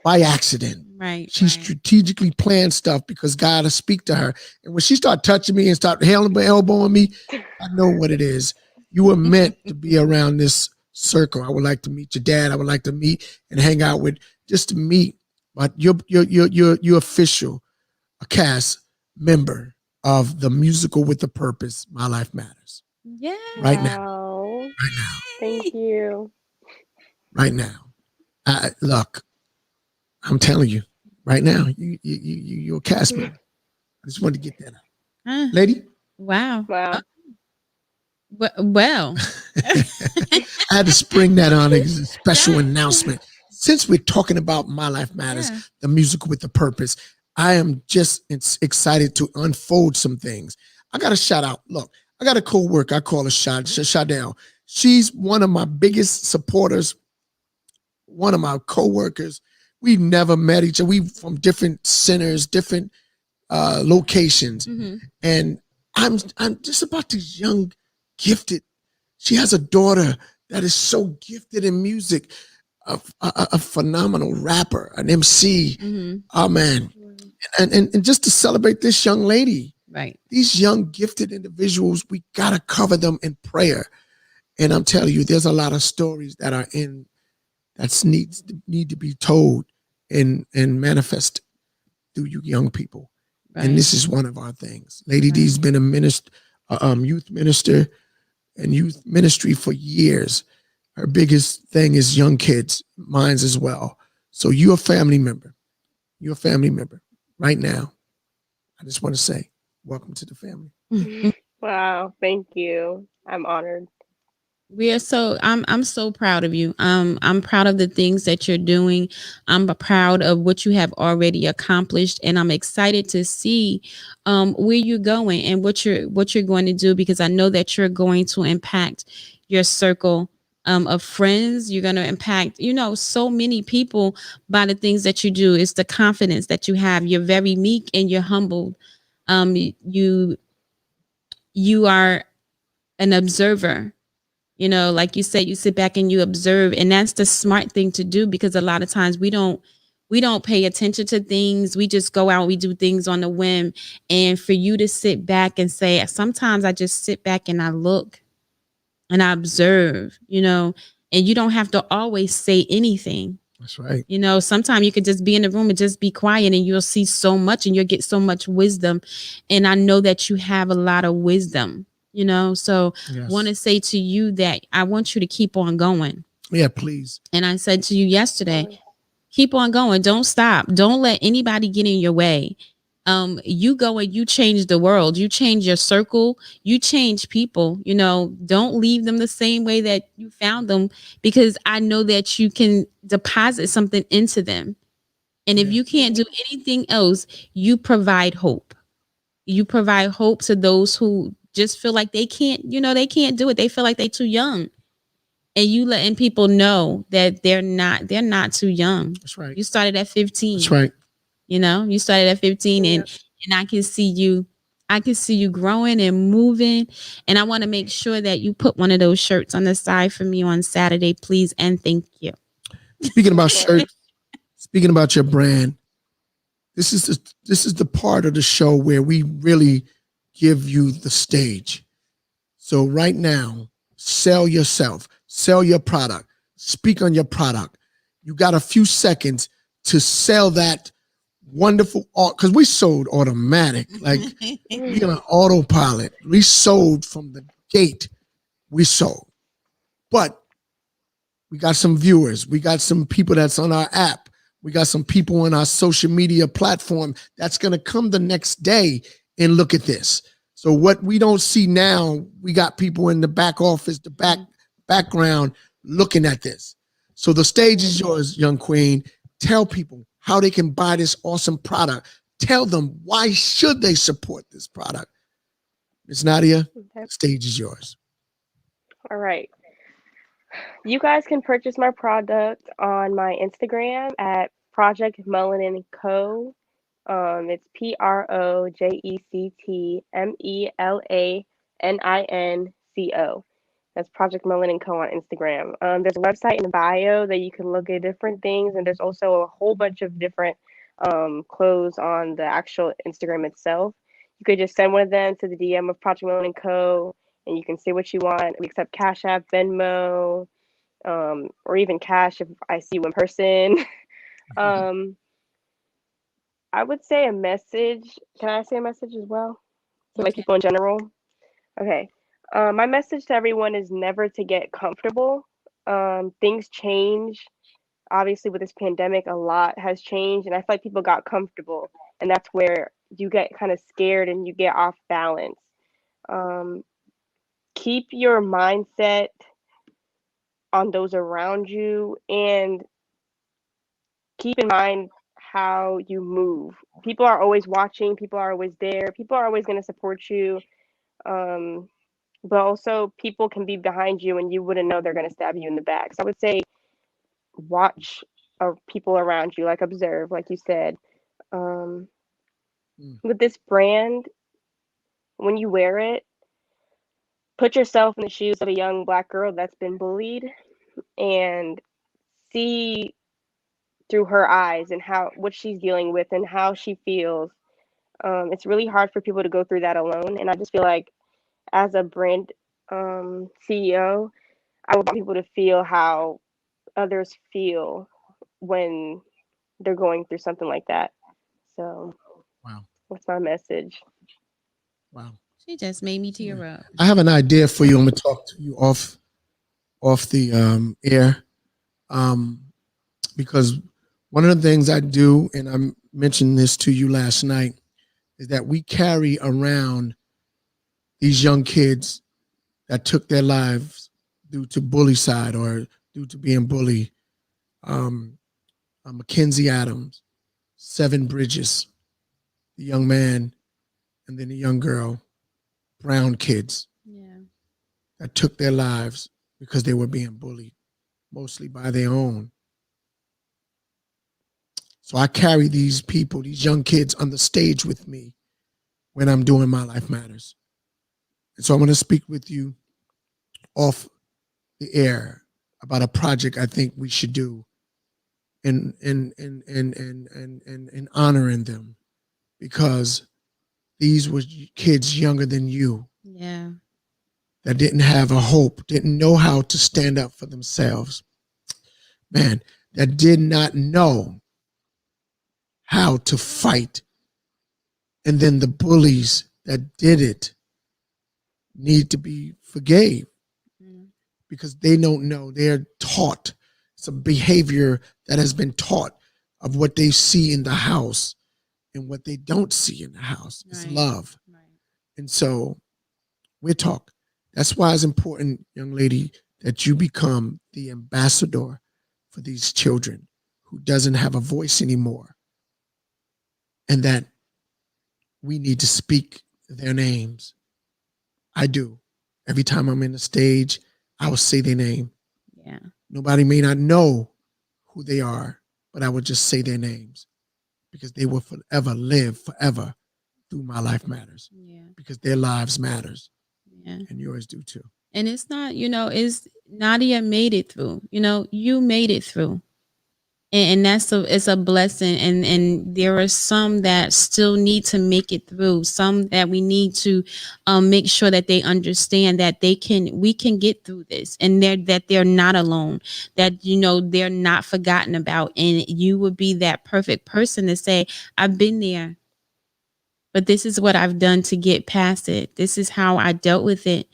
by accident. Right. She strategically plans stuff because God will speak to her. And when she start touching me and start elbowing me, I know what it is. You were meant to be around this circle. I would like to meet your dad. I would like to meet and hang out with, just to meet. But you're official, a cast member of the musical with the purpose, My Life Matters. Yeah. Right now. Right now. Thank you. Right now. Look, I'm telling you, right now, you're a cast member. I just wanted to get that out. Lady? Wow. Wow. Well. I had to spring that on as a special announcement. Since we're talking about My Life Matters, the musical with the purpose, I am just excited to unfold some things. I got a shout out. Look, I got a co-worker. I call her Shadell. She's one of my biggest supporters, one of my co-workers. We never met each other. We from different centers, different locations. Mm-hmm. And I'm just about this young, gifted. She has a daughter that is so gifted in music, a phenomenal rapper, an MC. Mm-hmm. Oh, man. And just to celebrate this young lady, right? These young gifted individuals, we gotta cover them in prayer. And I'm telling you, there's a lot of stories that are need to be told and manifest through you young people. Right. And this is one of our things. Lady D's been a youth minister and youth ministry for years. Her biggest thing is young kids, mine's as well. So you're a family member. You're a family member. Right now, I just want to say, welcome to the family. Wow, thank you. I'm honored. I'm so proud of you. I'm proud of the things that you're doing. I'm proud of what you have already accomplished, and I'm excited to see where you're going and what you're going to do, because I know that you're going to impact your circle of friends. You're going to impact, so many people by the things that you do. It's the confidence that you have. You're very meek and you're humbled. You are an observer. Like you said, you sit back and you observe, and that's the smart thing to do, because a lot of times we don't pay attention to things. We just go out, we do things on a whim. And for you to sit back and say, sometimes I just sit back and I look and I observe, and you don't have to always say anything. That's right. You know, sometimes you could just be in the room and just be quiet and you'll see so much and you'll get so much wisdom. And I know that you have a lot of wisdom, you know, so Yes. want to say to you that I want you to keep on going. Yeah, please. And I said to you yesterday, keep on going. Don't stop. Don't let anybody get in your way. You go and you change the world. You change your circle. You change people. You know, don't leave them the same way that you found them, because I know that you can deposit something into them. And if you can't do anything else, you provide hope. You provide hope to those who just feel like they can't, you know, they can't do it. They feel like they're too young. And you letting people know that they're not too young. That's right. You started at 15. That's right. You know, you started at 15 and I can see you growing and moving. And I want to make sure that you put one of those shirts on the side for me on Saturday, please. And thank you. Speaking about shirts, speaking about your brand, this is the part of the show where we really give you the stage. So right now, sell yourself, sell your product, speak on your product. You got a few seconds to sell that wonderful art, because we sold automatic, like we on autopilot. We sold from the gate. We sold, but we got some viewers. We got some people that's on our app. We got some people on our social media platform that's going to come the next day and look at this. So what we don't see now, we got people in the back office, the background looking at this. So the stage is yours, young queen. Tell people how they can buy this awesome product. Tell them why should they support this product. Ms. Nadia, the stage is yours. All right. You guys can purchase my product on my Instagram at Project Melanin Co. It's PROJECTMELANINCO. That's Project Melanin Co. on Instagram. There's a website in the bio that you can look at different things, and there's also a whole bunch of different clothes on the actual Instagram itself. You could just send one of them to the DM of Project Melanin Co. and you can see what you want. We accept Cash App, Venmo, or even cash if I see you in person. I would say a message. Can I say a message as well? To like people in general? Okay. My message to everyone is never to get comfortable. Things change. Obviously, with this pandemic, a lot has changed, and I feel like people got comfortable, and that's where you get kind of scared and you get off balance. Keep your mindset on those around you, and keep in mind how you move. People are always watching, people are always there, people are always going to support you. But also, people can be behind you and you wouldn't know they're going to stab you in the back. So I would say watch people around you, like observe, like you said. With this brand, when you wear it, put yourself in the shoes of a young Black girl that's been bullied and see through her eyes and how what she's dealing with and how she feels. It's really hard for people to go through that alone, and I just feel like as a brand CEO, I want people to feel how others feel when they're going through something like that. So, wow, that's my message. Wow. She just made me tear up. I have an idea for you. I'm gonna talk to you off the air, because one of the things I do, and I mentioned this to you last night, is that we carry around these young kids that took their lives due to bullycide or due to being bullied. Mackenzie Adams, Seven Bridges, the young man, and then the young girl, brown kids that took their lives because they were being bullied, mostly by their own. So I carry these people, these young kids on the stage with me when I'm doing My Life Matters. And so I'm going to speak with you off the air about a project I think we should do in honoring them, because these were kids younger than you. Yeah. That didn't have a hope, didn't know how to stand up for themselves. Man, that did not know how to fight. And then the bullies that did it need to be forgave because they don't know. They're taught some behavior that has been taught of what they see in the house, and what they don't see in the house is love. And so we talk. That's why it's important, young lady, that you become the ambassador for these children who doesn't have a voice anymore, and that we need to speak their names. I do. Every time I'm in the stage, I will say their name. Yeah. Nobody may not know who they are, but I would just say their names because they will forever live forever through My Life Matters. Yeah. Because their lives matters. Yeah. And yours do too. And it's not, it's Nadia made it through. You made it through. And it's a blessing. And there are some that still need to make it through. Some that we need to make sure that they understand that we can get through this, and they're not alone, that they're not forgotten about. And you would be that perfect person to say, I've been there, but this is what I've done to get past it. This is how I dealt with it.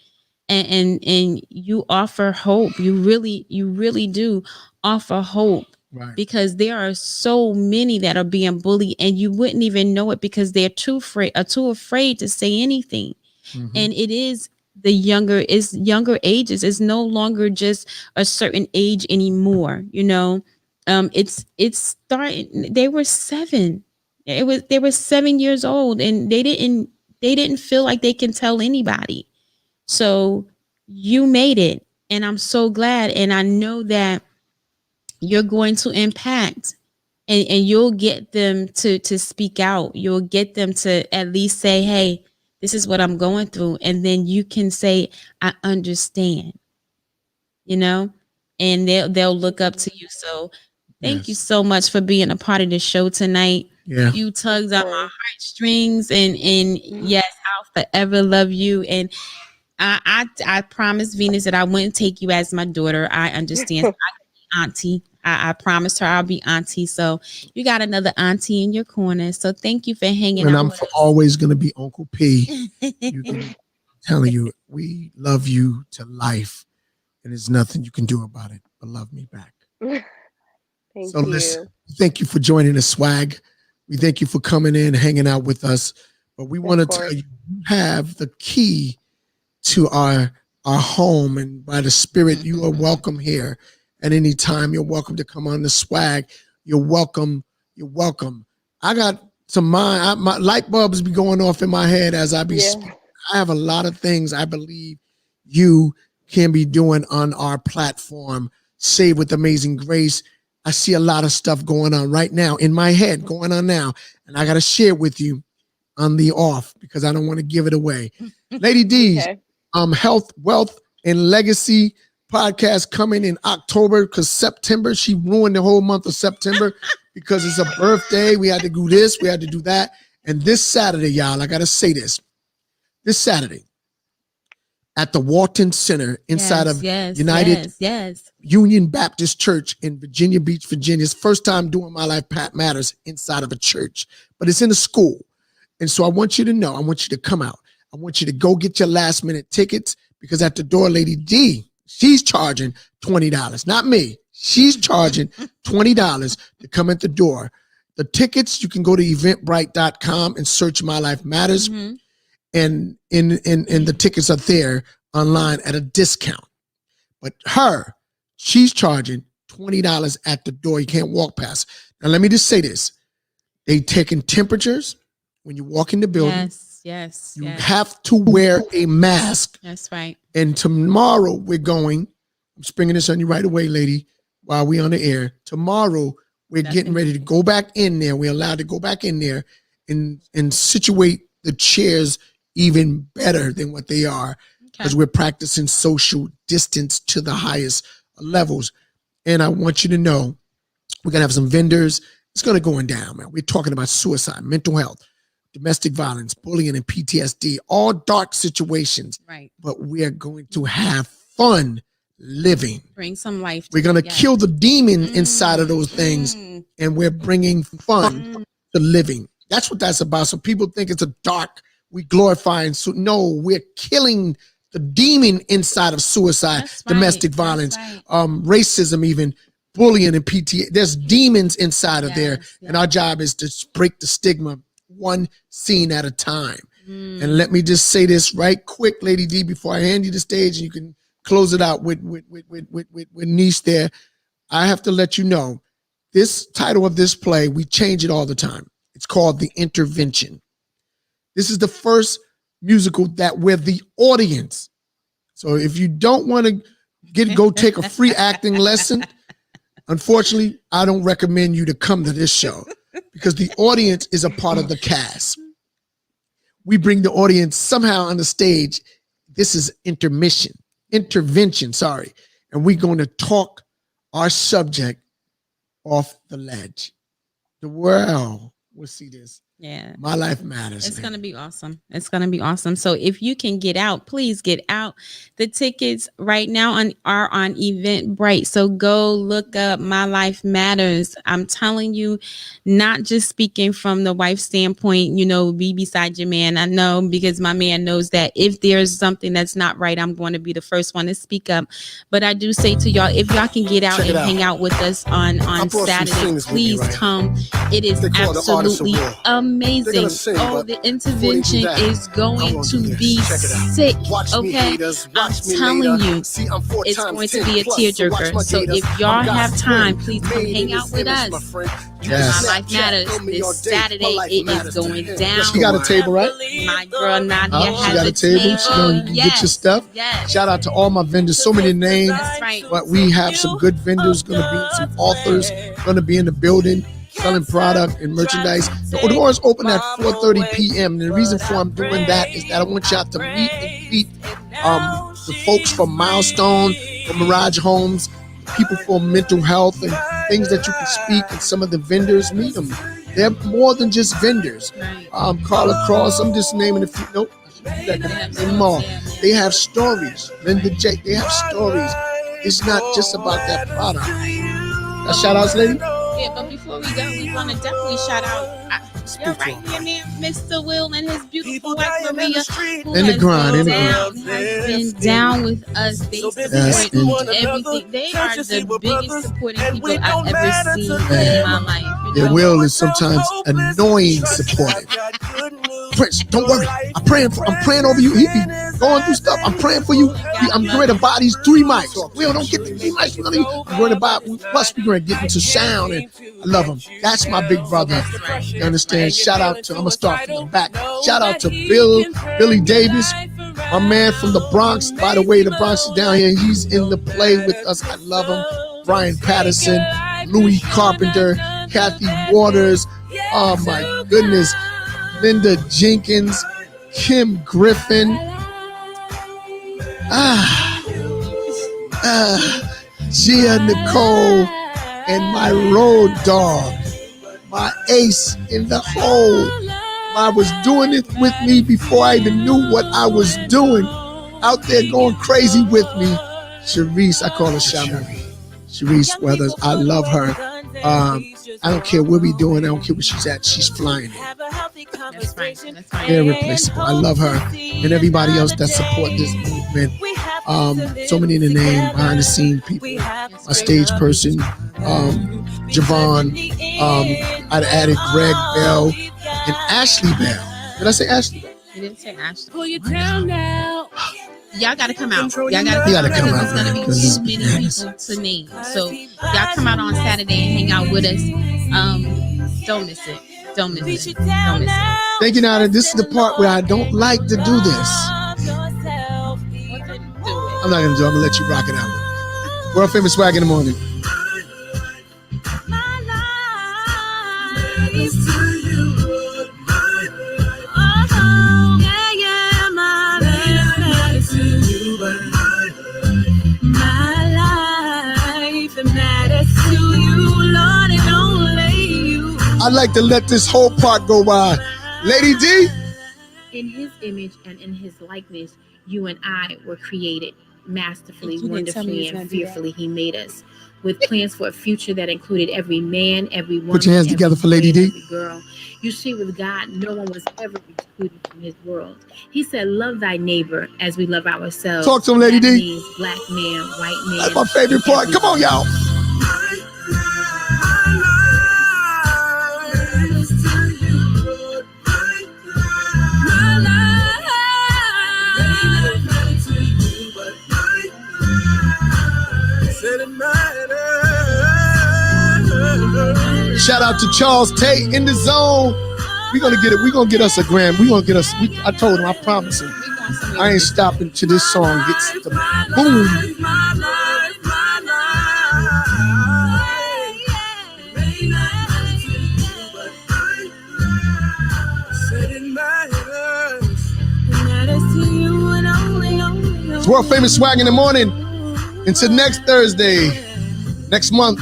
And you offer hope. You really do offer hope. Right. Because there are so many that are being bullied, and you wouldn't even know it because they're too afraid to say anything. Mm-hmm. And it is younger ages. It's no longer just a certain age anymore. It's starting. They were 7. They were 7 years old, and they didn't feel like they can tell anybody. So you made it, and I'm so glad. And I know that you're going to impact, and you'll get them to speak out. You'll get them to at least say, hey, this is what I'm going through. And then you can say, I understand, and they'll look up to you. So thank you so much for being a part of the show tonight. Yeah. You tugged on my heartstrings, and yes, I'll forever love you. And I promised Venus that I wouldn't take you as my daughter. I understand. I can be auntie. I promised her I'll be auntie. So you got another auntie in your corner. So thank you for hanging and out I'm with us. always going to be Uncle P. I'm telling you, we love you to life, and there's nothing you can do about it but love me back. Thank So you. listen, thank you for joining us, Swag. We thank you for coming in, hanging out with us. But we want to tell you, you have the key to our home, and by the Spirit, you are welcome here at any time. You're welcome to come on the Swag. You're welcome. You're welcome. I got some my light bulbs be going off in my head as I be speaking. I have a lot of things I believe you can be doing on our platform, Save with Amazing Grace. I see a lot of stuff going on right now in my head, going on now, and I got to share with you on the off because I don't want to give it away. Lady D's Health, Wealth, and Legacy podcast coming in October, because September, she ruined the whole month of September because it's a birthday. We had to do this, we had to do that. And this Saturday, y'all, I got to say this Saturday at the Walton Center inside of United Union Baptist Church in Virginia Beach, Virginia. It's first time doing My Life Matters inside of a church, but it's in a school. And so I want you to know, I want you to come out. I want you to go get your last minute tickets, because at the door, Lady D, she's charging $20. Not me. She's charging $20 to come at the door. The tickets, you can go to eventbrite.com and search My Life Matters. Mm-hmm. And the tickets are there online at a discount. But she's charging $20 at the door. You can't walk past. Now, let me just say this. They taking temperatures when you walk in the building. Yes. You have to wear a mask. That's right. And tomorrow I'm springing this on you right away, lady, while we on the air. Tomorrow, we're getting ready to go back in there. We're allowed to go back in there and situate the chairs even better than what they are, because we're practicing social distance to the highest levels. And I want you to know, we're going to have some vendors. It's going to go down, man. We're talking about suicide, mental health, domestic violence, bullying, and PTSD, all dark situations. Right. But we are going to have fun, living. Bring some life. We're going to kill the demon inside of those things, and we're bringing fun to living. That's what that's about. So people think it's a dark, we glorifying. So no, we're killing the demon inside of suicide, domestic violence, racism, even bullying and PTSD. There's demons inside of there. And our job is to break the stigma one scene at a time. And let me just say this right quick, Lady D, before I hand you the stage and you can close it out with Niche there. I have to let you know, this title of this play, we change it all the time. It's called The Intervention. This is the first musical that we're the audience. So if you don't want to go take a free acting lesson, unfortunately, I don't recommend you to come to this show because the audience is a part of the cast. We bring the audience somehow on the stage. This is intervention, and we're going to talk our subject off the ledge. The world will see this. Yeah. My life matters. It's going to be awesome. It's going to be awesome. So if you can get out, please get out. The tickets right now are on Eventbrite. So go look up My Life Matters. I'm telling you, not just speaking from the wife standpoint, be beside your man. I know, because my man knows that if there's something that's not right, I'm going to be the first one to speak up. But I do say to y'all, if y'all can get out and hang out with us on Saturday, please come. It is absolutely amazing. The intervention is going to be sick. Okay, I'm telling you, it's going to be a tearjerker. So if y'all have time, please come hang out with us. Yes. My Life Matters this Saturday. It is going down. She got a table, right? My girl Nadia has a table. She gonna get your stuff. Yes. Shout out to all my vendors. So many names, right. But we have some good vendors. Going to be some authors. Going to be in the building selling product and merchandise. The doors open at 4:30 p.m. And the reason for I'm doing that is that I want y'all to meet and greet the folks from Milestone, from Mirage Homes, people for mental health and things that you can speak, and some of the vendors, meet them. They're more than just vendors. Carla Cross, I'm just naming a few. Nope, and more. They have stories. Linda J, they have stories. It's not just about that product. Shout outs, lady? Yeah, but before we go, we want to definitely shout out. You're right here, man, Mr. Will and his beautiful wife Maria, who in the grind, has been down with us. They support everything. They are the biggest supporting people I've ever seen in my life. Their Will is sometimes annoying supportive. Prince, don't worry. I'm praying over you. He be going through stuff. I'm praying for you. I'm going to buy these 3 mics. Will, don't get the 3 mics. I'm going to buy. Plus, we're going to get into sound, and I love him. That's my big brother. You understand? Shout out to. I'm gonna start from the back. Shout out to Billy Davis, my man from the Bronx. By the way, the Bronx is down here. He's in the play with us. I love him. Brian Patterson, Louis Carpenter, Kathy Waters. Oh my goodness. Linda Jenkins, Kim Griffin, Gia Nicole, and my road dog, my ace in the hole. I was doing it with me before I even knew what I was doing. Out there going crazy with me. Sharice, I call her Shamu. Sharice Weathers, I love her. I don't care what we doing. I don't care where she's at. She's flying it. That's right. Irreplaceable. I love her and everybody else that support this movement. So many in the name, behind the scene people. My stage person, Javon. I'd added Greg Bell and Ashley Bell. Did I say Ashley Bell? You didn't say Ashley. Pull you down now. Y'all gotta come out. Y'all gotta come out. There's gonna be too many people to name. So y'all come out on Saturday and hang out with us. Don't miss it. Don't miss it. Don't miss it. Thank you, Nada. This is the part where I don't like to do this. I'm not gonna do it. I'm gonna let you rock it out. World famous swag in the morning. I'd like to let this whole part go by. Lady D? In his image and in his likeness, you and I were created. masterfully, You didn't tell me you wonderfully, was and gonna do that. fearfully He made us, with plans for a future that included every man, every woman, Put your hands every together for boy, Lady and D. every girl. You see, with God, no one was ever excluded from His world. He said, "Love thy neighbor as we love ourselves." Talk to him, Lady That D. means black man, white man. That's my favorite and part. Come on, y'all. Shout out to Charles Tate in the zone. We're gonna get it. We're gonna get us a gram. We're gonna get us. I told him, I promise him. I ain't stopping till this song gets the boom. It's world famous swag in the morning. Until next Thursday, next month,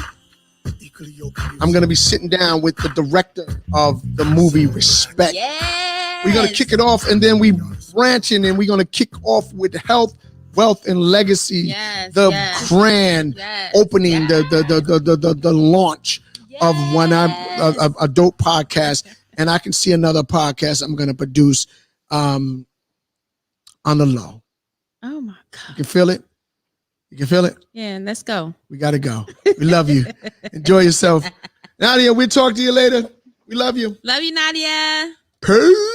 I'm going to be sitting down with the director of the movie Respect. Yes. We're going to kick it off, and then we branching, and we're going to kick off with health, wealth, and legacy. Yes, the yes. grand Yes, opening, the launch of when I'm a dope podcast, and I can see another podcast I'm going to produce on the low. Oh my God. You can feel it. You can feel it. Yeah, let's go. We got to go. We love you. Enjoy yourself. Nadia, we'll talk to you later. We love you. Love you, Nadia. Peace.